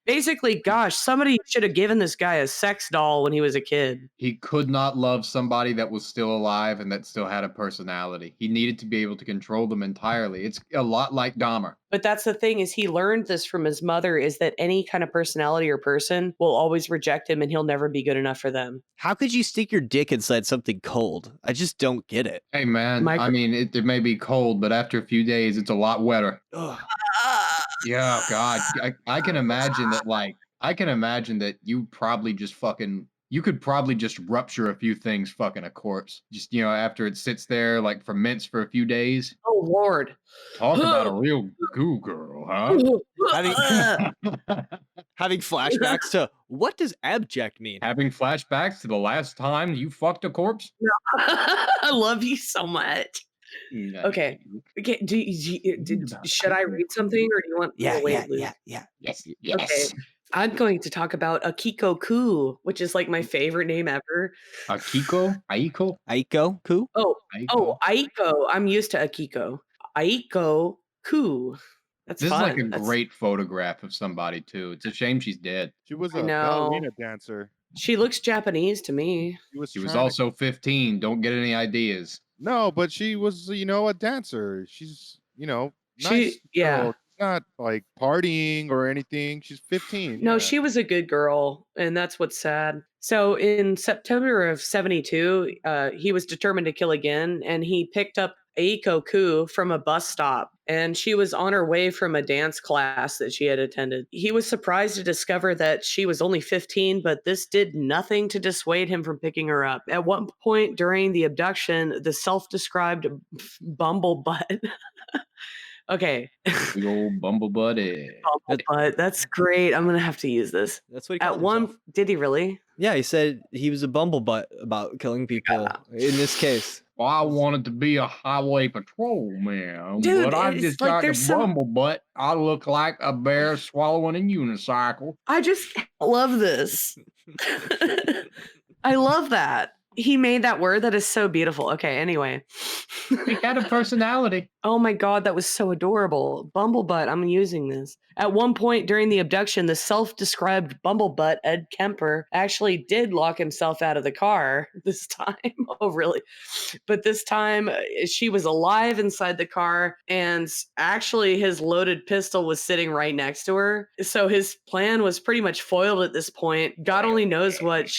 Speaker 2: basically, gosh, somebody should have given this guy a sex doll when he was a kid.
Speaker 4: He could not love somebody that was still alive and that still had a personality. He needed to be able to control them entirely. It's a lot like Dahmer.
Speaker 2: But that's the thing, is he learned this from his mother, is that any kind of personality or person will always reject him and he'll never be good enough for them.
Speaker 5: How could you stick your dick inside something cold? I just don't get it.
Speaker 4: Hey, man,
Speaker 2: Micro-
Speaker 4: I mean, it may be cold, but after a few days, it's a lot wetter.
Speaker 5: Ugh.
Speaker 4: Yeah, God, I can imagine that. Like, I can imagine that you could probably just rupture a few things fucking a corpse. Just, after it sits there, like, ferments for a few days.
Speaker 2: Oh, Lord.
Speaker 4: Talk about a real goo girl, huh?
Speaker 5: Having flashbacks to what does abject mean?
Speaker 4: Having flashbacks to the last time you fucked a corpse?
Speaker 2: I love you so much.
Speaker 4: Yeah.
Speaker 2: Okay. Should I read something, or do you want me to wait? Luke?
Speaker 5: yeah.
Speaker 7: Yes.
Speaker 2: Okay. I'm going to talk about Akiko Ku, which is like my favorite name ever.
Speaker 4: Akiko? Aiko?
Speaker 5: Aiko, Ku?
Speaker 2: Oh, Aiko. I'm used to Akiko. Aiko Ku. That's
Speaker 4: This
Speaker 2: fun.
Speaker 4: is like a great photograph of somebody, too. It's a shame she's dead.
Speaker 3: She was
Speaker 2: I
Speaker 3: a
Speaker 2: know.
Speaker 3: ballerina dancer.
Speaker 2: She looks Japanese to me.
Speaker 4: She was
Speaker 3: trying to-
Speaker 4: also 15. Don't get any ideas.
Speaker 3: No, but she was, a dancer. She's, nice.
Speaker 2: Yeah.
Speaker 3: girl. Not like partying or anything. She's 15.
Speaker 2: No,
Speaker 3: yeah.
Speaker 2: she was a good girl, and that's what's sad. So in September of 72, he was determined to kill again, and he picked up Aiko Ku from a bus stop, and she was on her way from a dance class that she had attended. He was surprised to discover that she was only 15, but this did nothing to dissuade him from picking her up. At one point during the abduction, the self-described bumble butt okay.
Speaker 4: Big old bumble buddy.
Speaker 2: But that's great. I'm gonna have to use this.
Speaker 5: That's what he
Speaker 2: At
Speaker 5: called
Speaker 2: one,
Speaker 5: himself.
Speaker 2: did he really?
Speaker 5: Yeah, he said he was a bumblebutt about killing people in this case.
Speaker 4: Well, I wanted to be a highway patrol man,
Speaker 2: Dude,
Speaker 4: but I
Speaker 2: it's
Speaker 4: just
Speaker 2: like
Speaker 4: got
Speaker 2: there's
Speaker 4: a
Speaker 2: some-
Speaker 4: bumble butt. I look like a bear swallowing a unicycle.
Speaker 2: I just love this. I love that. He made that word. That is so beautiful. Okay, anyway.
Speaker 4: He had a personality.
Speaker 2: Oh my God, that was so adorable. Bumblebutt, I'm using this. At one point during the abduction, the self-described bumblebutt, Ed Kemper, actually did lock himself out of the car this time. Oh, really? But this time, she was alive inside the car, and actually his loaded pistol was sitting right next to her. So his plan was pretty much foiled at this point. God only knows what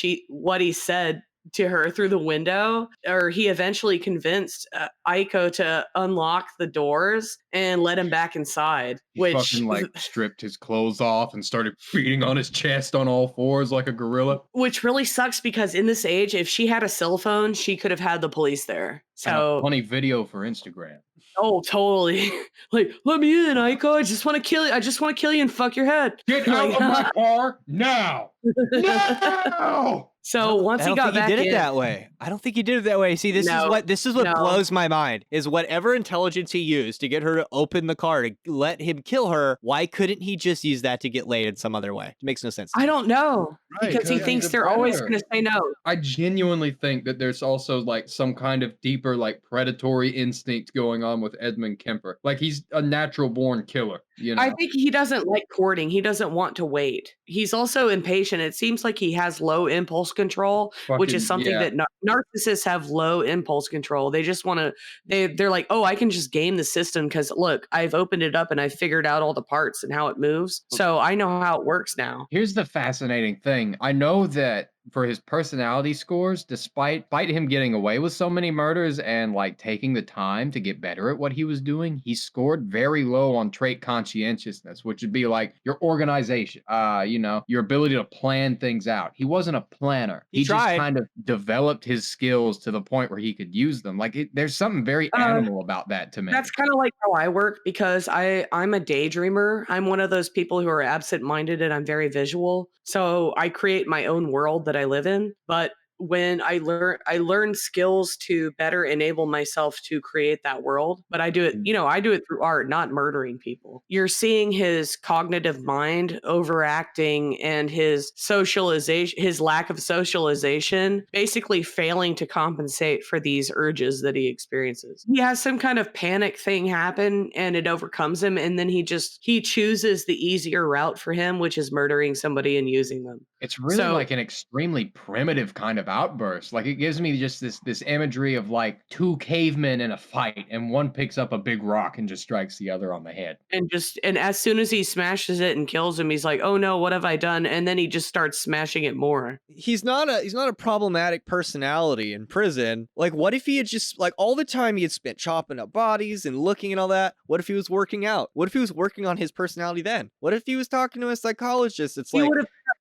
Speaker 2: he said to her through the window, or he eventually convinced Aiko to unlock the doors and let him back inside,
Speaker 4: He
Speaker 2: which
Speaker 4: fucking stripped his clothes off and started beating on his chest on all fours like a gorilla.
Speaker 2: which really sucks, because in this age, if she had a cell phone, she could have had the police there.
Speaker 4: And a
Speaker 2: So,
Speaker 4: funny video for Instagram.
Speaker 2: oh, totally. Like, let me in, Aiko. I just want to kill you. I just want to kill you and fuck your head.
Speaker 4: Get out of my car now! No!
Speaker 2: So once
Speaker 5: I
Speaker 2: he
Speaker 5: don't
Speaker 2: got
Speaker 5: think
Speaker 2: back
Speaker 5: he did
Speaker 2: in,
Speaker 5: it that way. I don't think he did it that way. See, this
Speaker 2: No,
Speaker 5: is what
Speaker 2: no.
Speaker 5: blows my mind is whatever intelligence he used to get her to open the car to let him kill her. Why couldn't he just use that to get laid in some other way? It makes no sense.
Speaker 2: I don't know,
Speaker 3: Right,
Speaker 2: because he
Speaker 3: 'cause
Speaker 2: thinks
Speaker 4: he's a
Speaker 2: they're always
Speaker 4: predator.
Speaker 2: going to say no.
Speaker 4: I genuinely think that there's also like some kind of deeper like predatory instinct going on with Edmund Kemper. Like he's a natural born killer, you know.
Speaker 2: I think he doesn't like courting. He doesn't want to wait. He's also impatient. It seems like he has low impulse control, which is
Speaker 4: Fucking-
Speaker 2: something
Speaker 4: yeah.
Speaker 2: that narcissists have low impulse control. They just want to, they're like, oh, I can just game the system because look, I've opened it up and I've figured out all the parts and how it moves. So I know how it works now.
Speaker 4: Here's the fascinating thing. I know that for his personality scores, despite him getting away with so many murders and like taking the time to get better at what he was doing, he scored very low on trait conscientiousness, which would be like your organization, your ability to plan things out. He wasn't a planner.
Speaker 5: He
Speaker 4: He just
Speaker 5: tried.
Speaker 4: kind of developed his skills to the point where he could use them. Like there's something very animal about that to me.
Speaker 2: That's kind of like how I work because I'm a daydreamer. I'm one of those people who are absent-minded and I'm very visual. So I create my own world that I live in. But when I learn skills to better enable myself to create that world. But I do it, I do it through art, not murdering people. You're seeing his cognitive mind overacting and his socialization, his lack of socialization, basically failing to compensate for these urges that he experiences. He has some kind of panic thing happen and it overcomes him. And then he chooses the easier route for him, which is murdering somebody and using them.
Speaker 4: It's really like an extremely primitive kind of outburst. Like it gives me just this imagery of like two cavemen in a fight, and one picks up a big rock and just strikes the other on the head.
Speaker 2: And as soon as he smashes it and kills him, he's like, "Oh no, what have I done?" And then he just starts smashing it more.
Speaker 1: He's not a problematic personality in prison. Like, what if he had just like all the time he had spent chopping up bodies and looking and all that? What if he was working out? What if he was working on his personality then? What if he was talking to a psychologist? It's like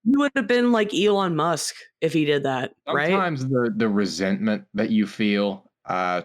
Speaker 2: he would have been like Elon Musk if he did that, right?
Speaker 4: Sometimes the resentment that you feel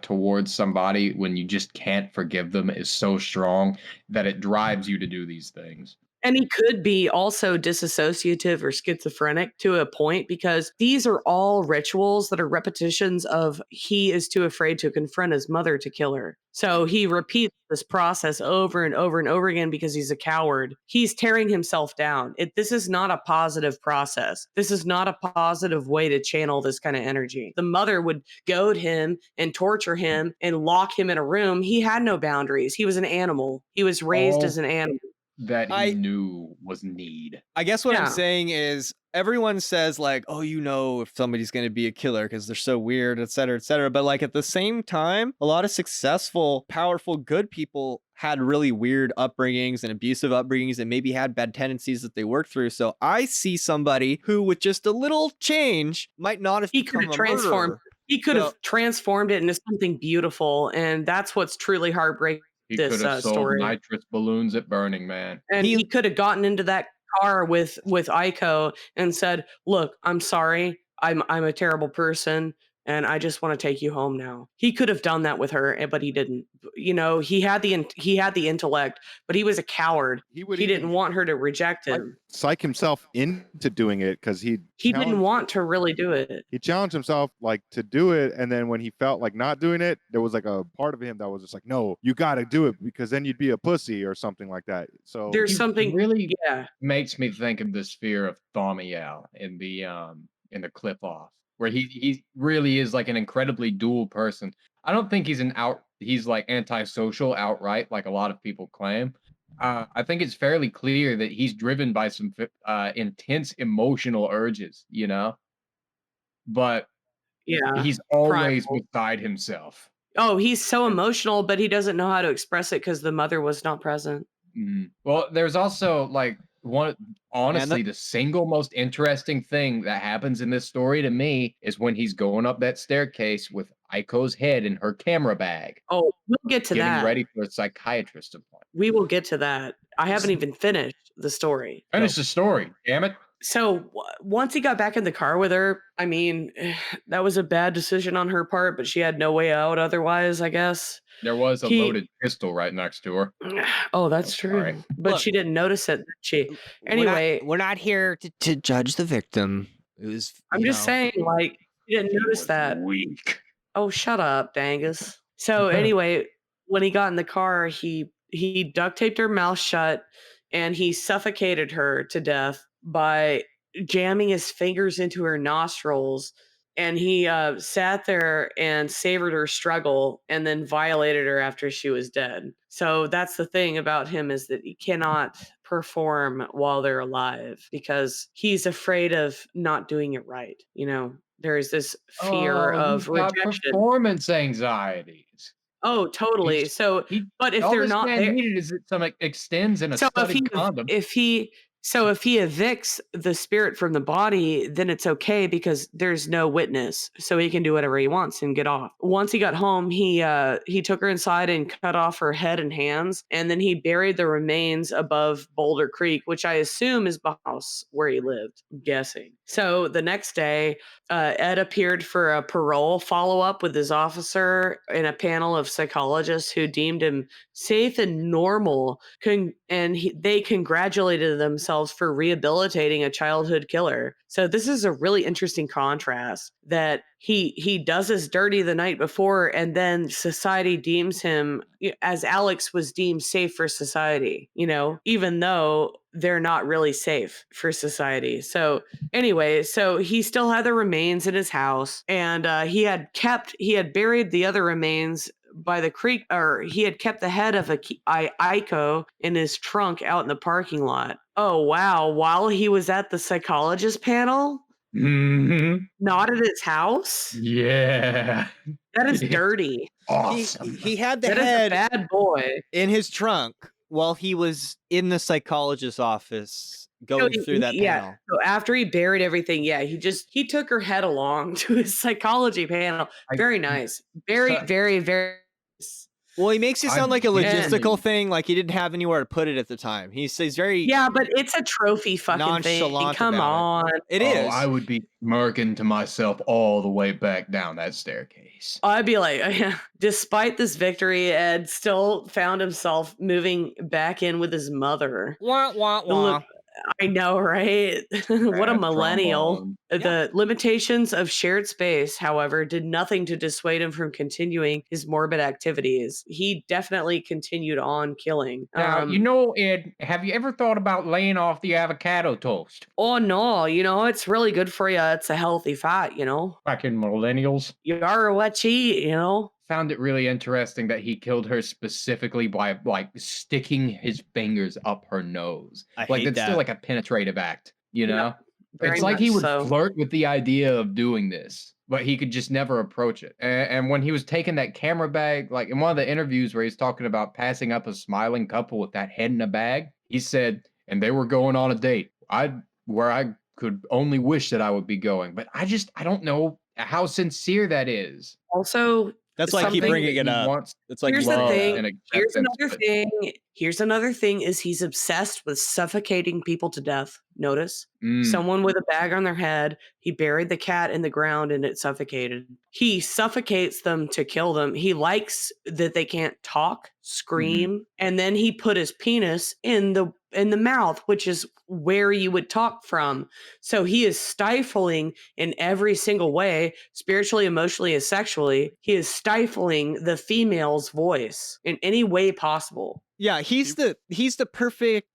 Speaker 4: towards somebody when you just can't forgive them is so strong that it drives you to do these things.
Speaker 2: And he could be also disassociative or schizophrenic to a point because these are all rituals that are repetitions of he is too afraid to confront his mother to kill her. So he repeats this process over and over and over again because he's a coward. He's tearing himself down. This is not a positive process. This is not a positive way to channel this kind of energy. The mother would goad him and torture him and lock him in a room. He had no boundaries. He was an animal. He was raised as an animal.
Speaker 4: That he knew was need.
Speaker 1: I guess what I'm saying is everyone says like, oh, if somebody's going to be a killer because they're so weird, et cetera, et cetera. But like at the same time, a lot of successful, powerful, good people had really weird upbringings and abusive upbringings and maybe had bad tendencies that they worked through. So I see somebody who with just a little change might not have become a murderer.
Speaker 2: He could have transformed it into something beautiful. And that's what's truly heartbreaking.
Speaker 4: He could have sold nitrous balloons at Burning Man.
Speaker 2: And he could have gotten into that car with Aiko and said, "Look, I'm sorry. I'm a terrible person and I just want to take you home now." He could have done that with her, but he didn't. He had the intellect, but he was a coward. He didn't want her to reject him.
Speaker 3: Psych himself into doing it because he
Speaker 2: didn't want to really do it.
Speaker 3: He challenged himself like to do it, and then when he felt like not doing it, there was like a part of him that was just like, "No, you got to do it because then you'd be a pussy or something like that." So
Speaker 2: there's something
Speaker 4: really makes me think of the sphere of Thaumiel in the clip off, where he really is like an incredibly dual person. I don't think he's like antisocial outright like a lot of people claim. I think it's fairly clear that he's driven by some intense emotional urges, but he's always beside himself.
Speaker 2: Oh, he's so emotional, but he doesn't know how to express it because the mother was not present.
Speaker 4: Well, there's also like the single most interesting thing that happens in this story to me is when he's going up that staircase with Aiko's head in her camera bag.
Speaker 2: Oh, we'll get to that.
Speaker 4: Getting ready for a psychiatrist appointment.
Speaker 2: We will get to that. I haven't even finished the story.
Speaker 4: Finish the story, damn it.
Speaker 2: So once he got back in the car with her, I mean, that was a bad decision on her part, but she had no way out otherwise, I guess.
Speaker 4: There was a loaded pistol right next to her.
Speaker 2: Oh, that's true.
Speaker 4: Sorry.
Speaker 2: But she didn't notice it. Anyway,
Speaker 1: we're not here to judge the victim.
Speaker 2: I'm just saying, like, she didn't notice that.
Speaker 7: Weak.
Speaker 2: Oh, shut up, Dangus. So anyway, when he got in the car, he duct taped her mouth shut and he suffocated her to death by jamming his fingers into her nostrils. And he sat there and savored her struggle and then violated her after she was dead. So that's the thing about him is that he cannot perform while they're alive because he's afraid of not doing it right. There's this fear of rejection.
Speaker 4: Performance anxieties.
Speaker 2: Oh, totally. But if they're not there,
Speaker 4: needed is that some extends in a studded condom.
Speaker 2: If he So if he evicts the spirit from the body, then it's okay because there's no witness. So he can do whatever he wants and get off. Once he got home, he took her inside and cut off her head and hands, and then he buried the remains above Boulder Creek, which I assume is the house where he lived. I'm guessing. So the next day, Ed appeared for a parole follow-up with his officer in a panel of psychologists who deemed him safe and normal, they congratulated themselves for rehabilitating a childhood killer. So this is a really interesting contrast that he does his dirty the night before, and then society deems him, as Alex was deemed safe for society, even though they're not really safe for society. So anyway, so he still had the remains in his house, and he had buried the other remains by the creek, or he had kept the head of Aiko in his trunk out in the parking lot. Oh, wow. While he was at the psychologist panel?
Speaker 4: Mm-hmm.
Speaker 2: Not at his house?
Speaker 4: Yeah.
Speaker 2: That is dirty.
Speaker 7: Awesome.
Speaker 5: He had the
Speaker 2: That is a
Speaker 5: head
Speaker 2: bad boy.
Speaker 5: in his trunk while he was in the psychologist's office going through that panel.
Speaker 2: So after he buried everything, he took her head along to his psychology panel. Very nice. Very, very, very nice.
Speaker 5: Well, he makes it sound like a logistical thing, like he didn't have anywhere to put it at the time. He's very
Speaker 2: but it's a trophy fucking thing.
Speaker 5: nonchalant
Speaker 2: Come
Speaker 5: about
Speaker 2: on.
Speaker 5: It is.
Speaker 4: I would be smirking to myself all the way back down that staircase.
Speaker 2: I'd be like, despite this victory, Ed still found himself moving back in with his mother.
Speaker 5: Wah, wah, wah.
Speaker 2: I know, right? What a
Speaker 4: Bad
Speaker 2: millennial.
Speaker 4: trombone.
Speaker 2: The limitations of shared space, however, did nothing to dissuade him from continuing his morbid activities. He definitely continued on killing.
Speaker 4: Now, Ed, have you ever thought about laying off the avocado toast?
Speaker 2: Oh, no. It's really good for you. It's a healthy fat,
Speaker 4: Fucking millennials.
Speaker 2: You are what you eat,
Speaker 4: Found it really interesting that he killed her specifically by sticking his fingers up her nose.
Speaker 5: I hate
Speaker 4: it's
Speaker 5: that.
Speaker 4: still like a penetrative act,
Speaker 2: very
Speaker 4: It's like he
Speaker 2: much
Speaker 4: would
Speaker 2: so.
Speaker 4: flirt with the idea of doing this, but he could just never approach it. And when he was taking that camera bag, like in one of the interviews where he's talking about passing up a smiling couple with that head in a bag, he said, and they were going on a date. Where I could only wish that I would be going, but I don't know how sincere that is.
Speaker 2: Also,
Speaker 5: That's why I keep
Speaker 2: something
Speaker 5: bringing it up. It's like
Speaker 2: here's the
Speaker 5: love.
Speaker 2: thing.
Speaker 4: and
Speaker 2: Here's
Speaker 4: acceptance,
Speaker 2: another
Speaker 4: but-
Speaker 2: thing. Here's another thing is he's obsessed with suffocating people to death. Notice?
Speaker 4: Mm.
Speaker 2: Someone with a bag on their head. He buried the cat in the ground and it suffocated. He suffocates them to kill them. He likes that they can't talk, scream, and then he put his penis in the mouth, which is where you would talk from. So he is stifling in every single way, spiritually, emotionally, and sexually. He is stifling the female's voice in any way possible.
Speaker 5: Yeah, he's the perfect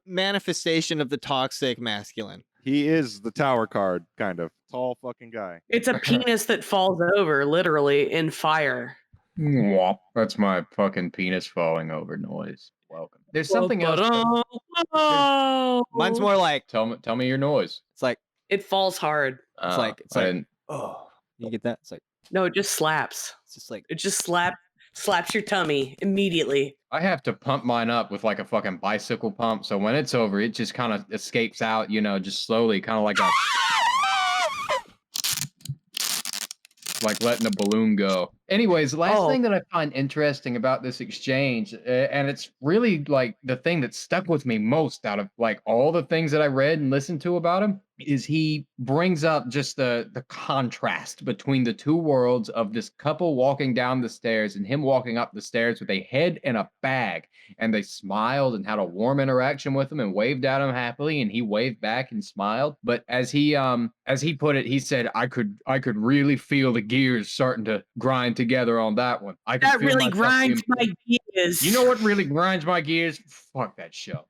Speaker 5: manifestation of the toxic masculine.
Speaker 3: He is the tower card, kind of tall fucking guy.
Speaker 2: It's a penis that falls over, literally, in fire.
Speaker 4: Mwah. That's my fucking penis falling over noise. Welcome. There's something else.
Speaker 5: Mine's more like
Speaker 4: Tell me your noise.
Speaker 5: it's like
Speaker 2: It falls hard.
Speaker 5: it's like
Speaker 4: I didn't-
Speaker 5: oh, you get that? It's like
Speaker 2: No, it just slaps.
Speaker 5: it's just like
Speaker 2: It just slaps your tummy immediately.
Speaker 4: I have to pump mine up with like a fucking bicycle pump. So when it's over, it just kind of escapes out, just slowly, kind of like like letting a balloon go. Anyways, the last thing that I find interesting about this exchange, and it's really like the thing that stuck with me most out of like all the things that I read and listened to about him, is he brings up just the contrast between the two worlds of this couple walking down the stairs and him walking up the stairs with a head in a bag. And they smiled and had a warm interaction with him and waved at him happily, and he waved back and smiled. But as he put it, he said, I could really feel the gears starting to grind together on that one. I could
Speaker 2: That
Speaker 4: feel
Speaker 2: really
Speaker 4: myself
Speaker 2: grinds
Speaker 4: being-
Speaker 2: my gears.
Speaker 4: You know what really grinds my gears? Fuck that show.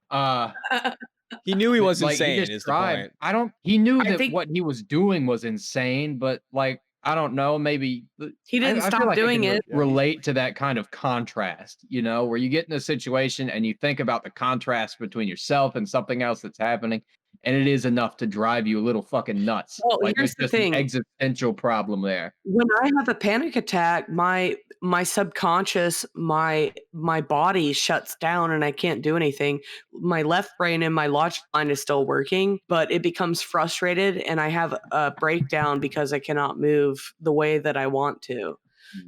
Speaker 5: he knew he was
Speaker 4: Like, he
Speaker 5: insane. Is the
Speaker 4: described-
Speaker 5: point?
Speaker 4: He knew
Speaker 2: I
Speaker 4: that
Speaker 2: think-
Speaker 4: what he was doing was insane, but like, I don't know, maybe
Speaker 2: He didn't
Speaker 4: I feel
Speaker 2: stop
Speaker 4: like I
Speaker 2: doing
Speaker 4: can
Speaker 2: it.
Speaker 4: relate to that kind of contrast, where you get in a situation and you think about the contrast between yourself and something else that's happening, and it is enough to drive you a little fucking nuts.
Speaker 2: Well,
Speaker 4: Like
Speaker 2: here's
Speaker 4: there's
Speaker 2: the
Speaker 4: just an
Speaker 2: thing.
Speaker 4: existential problem there.
Speaker 2: When I have a panic attack, my subconscious, my body shuts down and I can't do anything. My left brain and my logic mind is still working, but it becomes frustrated and I have a breakdown because I cannot move the way that I want to.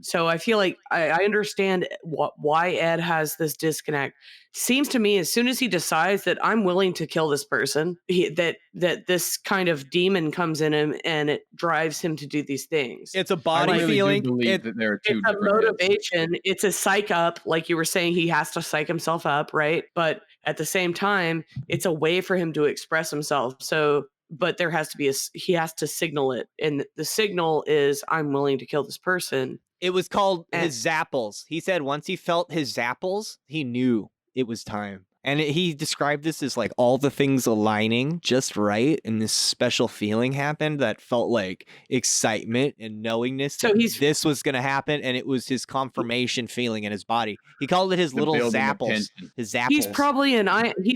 Speaker 2: So I feel like I understand why Ed has this disconnect. Seems to me as soon as he decides that I'm willing to kill this person, that this kind of demon comes in him and it drives him to do these things.
Speaker 5: It's a
Speaker 4: I
Speaker 5: body
Speaker 4: really
Speaker 5: feeling.
Speaker 4: do believe that there are two
Speaker 2: It's a
Speaker 4: different heads.
Speaker 2: motivation. It's a psych up, like you were saying. He has to psych himself up, right? But at the same time, it's a way for him to express himself. So, but there has to be he has to signal it, and the signal is I'm willing to kill this person.
Speaker 5: It was called
Speaker 2: And-
Speaker 5: his zapples. He said once he felt his zapples, he knew it was time. And he described this as like all the things aligning just right, and this special feeling happened that felt like excitement and knowingness
Speaker 2: So
Speaker 5: that
Speaker 2: he's-
Speaker 5: this was going to happen, and it was his confirmation feeling in his body. He called it his
Speaker 4: The
Speaker 5: little
Speaker 4: building of
Speaker 5: zapples.
Speaker 4: tension.
Speaker 5: His zapples.
Speaker 2: He's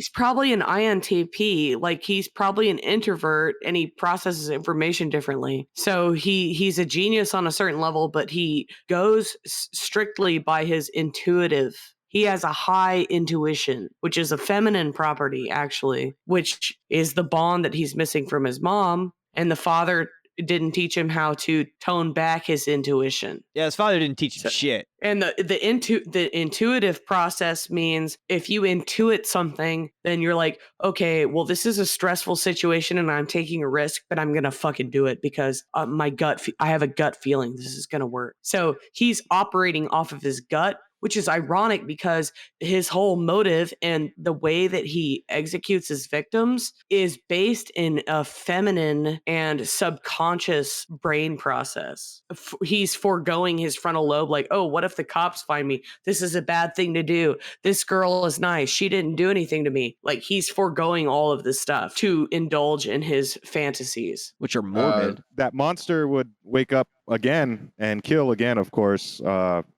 Speaker 2: probably an INTP. Like he's probably an introvert, and he processes information differently. So he's a genius on a certain level, but he goes strictly by his intuitive. He has a high intuition, which is a feminine property, actually, which is the bond that he's missing from his mom. And the father didn't teach him how to tone back his intuition.
Speaker 5: Yeah, his father didn't teach him shit.
Speaker 2: And the intuitive process means if you intuit something, then you're like, okay, well, this is a stressful situation and I'm taking a risk, but I'm gonna fucking do it because I have a gut feeling this is gonna work. So he's operating off of his gut, which is ironic because his whole motive and the way that he executes his victims is based in a feminine and subconscious brain process. He's foregoing his frontal lobe, like, oh, what if the cops find me? This is a bad thing to do. This girl is nice. She didn't do anything to me. Like, he's foregoing all of this stuff to indulge in his fantasies.
Speaker 5: Which are morbid.
Speaker 3: That monster would wake up again and kill again, of course.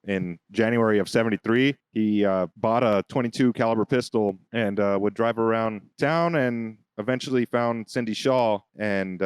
Speaker 3: In January of 73, he bought a 22 caliber pistol and would drive around town and eventually found Cindy Shaw and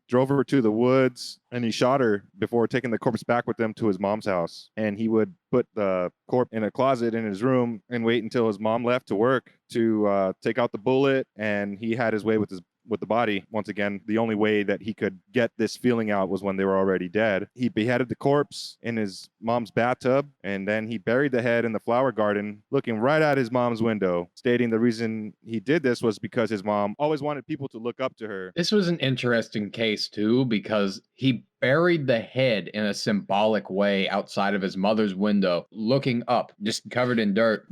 Speaker 3: drove her to the woods, and he shot her before taking the corpse back with him to his mom's house. And he would put the corpse in a closet in his room and wait until his mom left to work to take out the bullet, and he had his way with the body. Once again, the only way that he could get this feeling out was when they were already dead. He beheaded the corpse in his mom's bathtub, and then he buried the head in the flower garden, looking right at his mom's window, stating the reason he did this was because his mom always wanted people to look up to her.
Speaker 4: This was an interesting case too, because he buried the head in a symbolic way outside of his mother's window, looking up, just covered in dirt.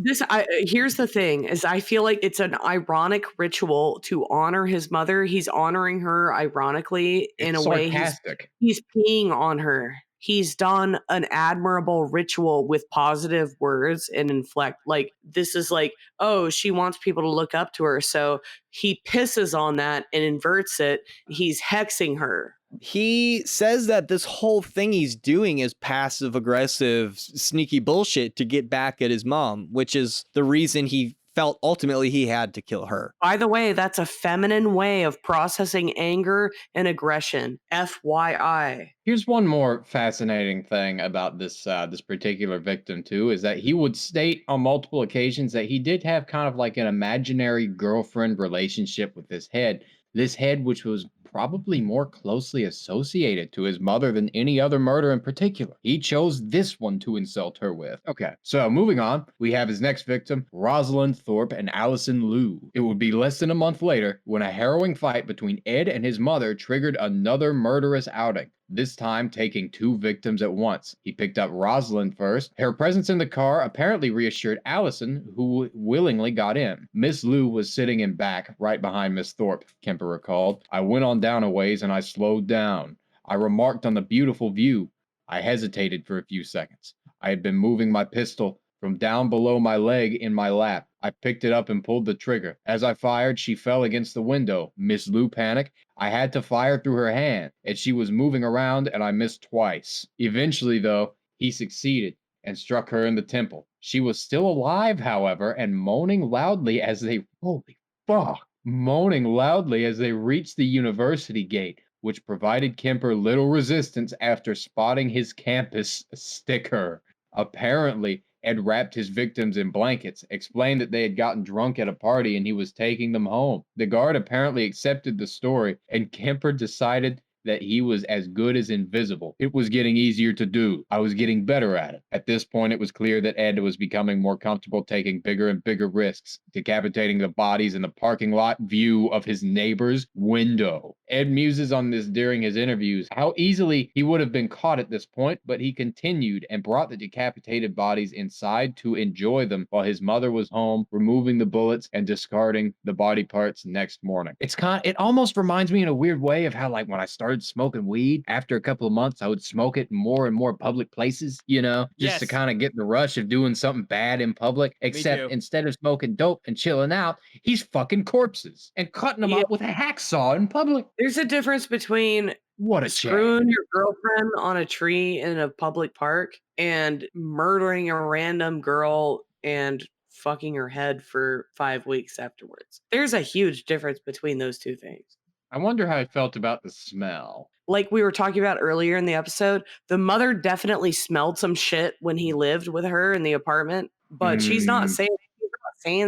Speaker 2: Here's the thing: is I feel like it's an ironic ritual to honor his mother. He's honoring her ironically in
Speaker 4: It's
Speaker 2: a way.
Speaker 4: sarcastic.
Speaker 2: He's peeing on her. He's done an admirable ritual with positive words and inflect. Like, this is like, oh, she wants people to look up to her. So he pisses on that and inverts it. He's hexing her.
Speaker 5: He says that this whole thing he's doing is passive aggressive, sneaky bullshit to get back at his mom, which is the reason he felt ultimately he had to kill her.
Speaker 2: By the way, that's a feminine way of processing anger and aggression. FYI.
Speaker 4: Here's one more fascinating thing about this particular victim too, is that he would state on multiple occasions that he did have kind of like an imaginary girlfriend relationship with this head. This head, which was probably more closely associated to his mother than any other murder in particular. He chose this one to insult her with. Okay, so moving on, we have his next victim, Rosalind Thorpe and Allison Liu. It would be less than a month later when a harrowing fight between Ed and his mother triggered another murderous outing. This time taking two victims at once. He picked up Rosalind first. Her presence in the car apparently reassured Allison, who willingly got in. Miss Liu was sitting in back, right behind Miss Thorpe, Kemper recalled. I went on down a ways and I slowed down. I remarked on the beautiful view. I hesitated for a few seconds. I had been moving my pistol from down below my leg in my lap. I picked it up and pulled the trigger. As I fired, she fell against the window. Miss Liu panicked. I had to fire through her hand, and she was moving around, and I missed twice. Eventually, though, he succeeded and struck her in the temple. She was still alive, however, and moaning loudly as they... Holy fuck. moaning loudly as they reached the university gate, which provided Kemper little resistance after spotting his campus sticker. Apparently, Ed wrapped his victims in blankets, explained that they had gotten drunk at a party and he was taking them home. The guard apparently accepted the story, and Kemper decided that he was as good as invisible. It was getting easier to do. I was getting better at it. At this point, it was clear that Ed was becoming more comfortable taking bigger and bigger risks, decapitating the bodies in the parking lot view of his neighbor's window. Ed muses on this during his interviews, how easily he would have been caught at this point, but he continued and brought the decapitated bodies inside to enjoy them while his mother was home, removing the bullets and discarding the body parts next morning. It almost reminds me in a weird way of how, like, when I started smoking weed, after a couple of months, I would smoke it in more and more public places, just to
Speaker 5: Yes.
Speaker 4: kind of get the rush of doing something bad in public. Except
Speaker 5: too.
Speaker 4: instead of smoking dope and chilling out, he's fucking corpses and cutting them
Speaker 2: Yeah.
Speaker 4: up with a hacksaw in public.
Speaker 2: There's a difference between
Speaker 4: What a
Speaker 2: screwing
Speaker 4: shame.
Speaker 2: your girlfriend on a tree in a public park and murdering a random girl and fucking her head for 5 weeks afterwards. There's a huge difference between those two things.
Speaker 4: I wonder how he felt about the smell.
Speaker 2: Like we were talking about earlier in the episode, the mother definitely smelled some shit when he lived with her in the apartment, but she's not saying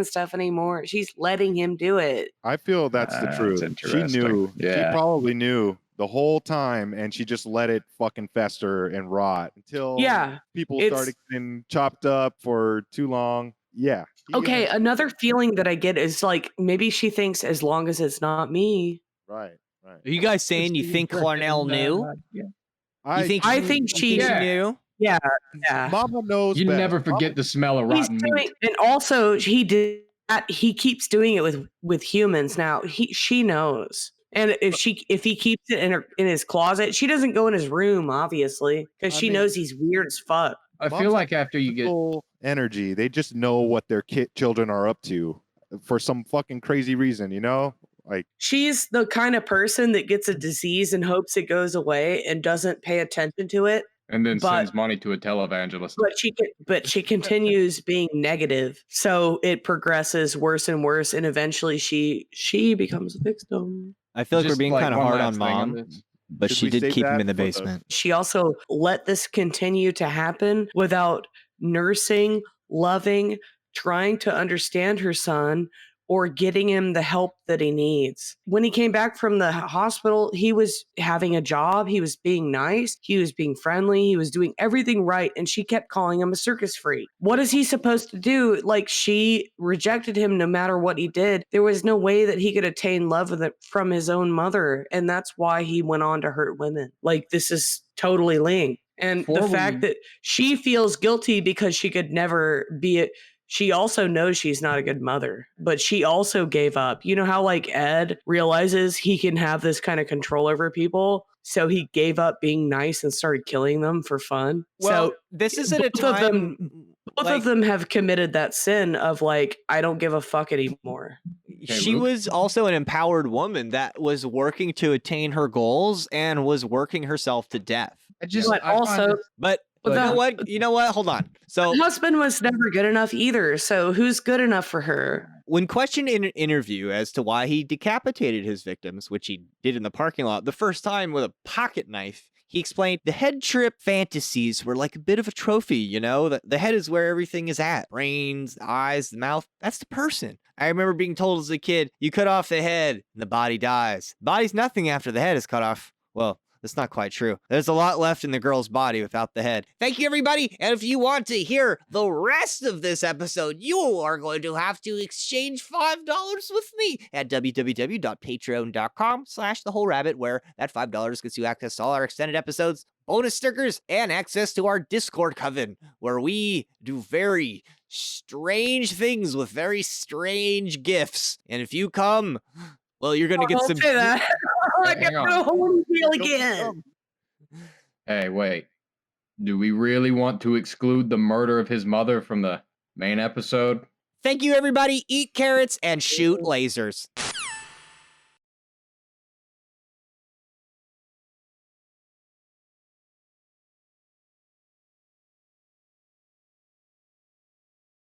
Speaker 2: stuff anymore. She's letting him do it.
Speaker 3: I feel that's the
Speaker 4: That's
Speaker 3: truth. She
Speaker 4: interesting.
Speaker 3: knew.
Speaker 4: Yeah.
Speaker 3: She probably knew the whole time, and she just let it fucking fester and rot until
Speaker 2: Yeah.
Speaker 3: people
Speaker 2: it's-
Speaker 3: started getting chopped up for too long. Yeah.
Speaker 2: Okay, another feeling that I get is like maybe she thinks as long as it's not me.
Speaker 3: Right.
Speaker 5: Are you guys saying you think Clarnel knew?
Speaker 4: Yeah.
Speaker 5: You think
Speaker 2: I
Speaker 5: she-
Speaker 2: think
Speaker 5: you
Speaker 2: she-
Speaker 5: think
Speaker 4: Yeah.
Speaker 5: knew?
Speaker 2: Yeah.
Speaker 3: Mama knows.
Speaker 4: You
Speaker 3: best.
Speaker 4: never forget the smell of
Speaker 2: He's
Speaker 4: rotten
Speaker 2: doing,
Speaker 4: meat.
Speaker 2: and also he did that. He keeps doing it with humans now. She knows, and if he keeps it in his closet, she doesn't go in his room, obviously, because
Speaker 3: I
Speaker 2: she
Speaker 3: mean-
Speaker 2: knows he's weird as fuck.
Speaker 4: I feel
Speaker 3: Moms
Speaker 4: like after you get
Speaker 3: Full energy. They just know what their children are up to for some fucking crazy reason, Like,
Speaker 2: She's the kind of person that gets a disease and hopes it goes away and doesn't pay attention to it.
Speaker 4: and then
Speaker 2: but-
Speaker 4: sends money to a televangelist.
Speaker 2: But she continues being negative, so it progresses worse and worse, and eventually she becomes a victim.
Speaker 5: I feel like we're
Speaker 4: Just,
Speaker 5: being
Speaker 4: like,
Speaker 5: kind of
Speaker 4: one
Speaker 5: hard
Speaker 4: last
Speaker 5: on
Speaker 4: thing
Speaker 5: mom,
Speaker 4: this.
Speaker 5: but
Speaker 3: Should
Speaker 5: she
Speaker 3: we
Speaker 5: did
Speaker 3: save
Speaker 5: keep him
Speaker 3: that
Speaker 5: in the
Speaker 3: for the-
Speaker 5: basement.
Speaker 2: She also let this continue to happen without nursing, loving, trying to understand her son, or getting him the help that he needs. When he came back from the hospital, he was having a job, he was being nice, he was being friendly, he was doing everything right, and she kept calling him a circus freak. What is he supposed to do? Like, she rejected him no matter what he did. There was no way that he could attain love from his own mother, and that's why he went on to hurt women. Like, this is totally linked. And
Speaker 4: Before
Speaker 2: the fact
Speaker 4: we-
Speaker 2: that she feels guilty because she could never be it. She also knows she's not a good mother, but she also gave up. You know how like Ed realizes he can have this kind of control over people, so he gave up being nice and started killing them for fun.
Speaker 5: Well,
Speaker 2: So
Speaker 5: this is at a
Speaker 2: both of them-
Speaker 5: time.
Speaker 2: both
Speaker 5: like,
Speaker 2: of them have committed that sin of like, I don't give a fuck anymore.
Speaker 5: she
Speaker 4: Luke?
Speaker 5: was also an empowered woman that was working to attain her goals and was working herself to death.
Speaker 2: But also,
Speaker 5: But
Speaker 2: But
Speaker 5: you know
Speaker 2: the-
Speaker 5: what? You know what? Hold on. So
Speaker 2: her husband was never good enough either. So who's good enough for her?
Speaker 5: when questioned in an interview as to why he decapitated his victims, which he did in the parking lot the first time with a pocket knife, he explained the head trip fantasies were like a bit of a trophy, The head is where everything is at. Brains, the eyes, the mouth, that's the person. I remember being told as a kid, you cut off the head and the body dies. The body's nothing after the head is cut off. Well, that's not quite true. There's a lot left in the girl's body without the head. Thank you, everybody. And if you want to hear the rest of this episode, you are going to have to exchange $5 with me at www.patreon.com/thewholerabbit, where that $5 gets you access to all our extended episodes, bonus stickers, and access to our Discord coven, where we do very strange things with very strange gifts. And if you come, well, you're gonna get
Speaker 2: Don't
Speaker 5: some.
Speaker 2: say that. I
Speaker 4: Hang
Speaker 2: got
Speaker 4: on.
Speaker 2: the whole deal again.
Speaker 4: Hey, wait. Do we really want to exclude the murder of his mother from the main episode?
Speaker 5: Thank you, everybody. Eat carrots and shoot lasers.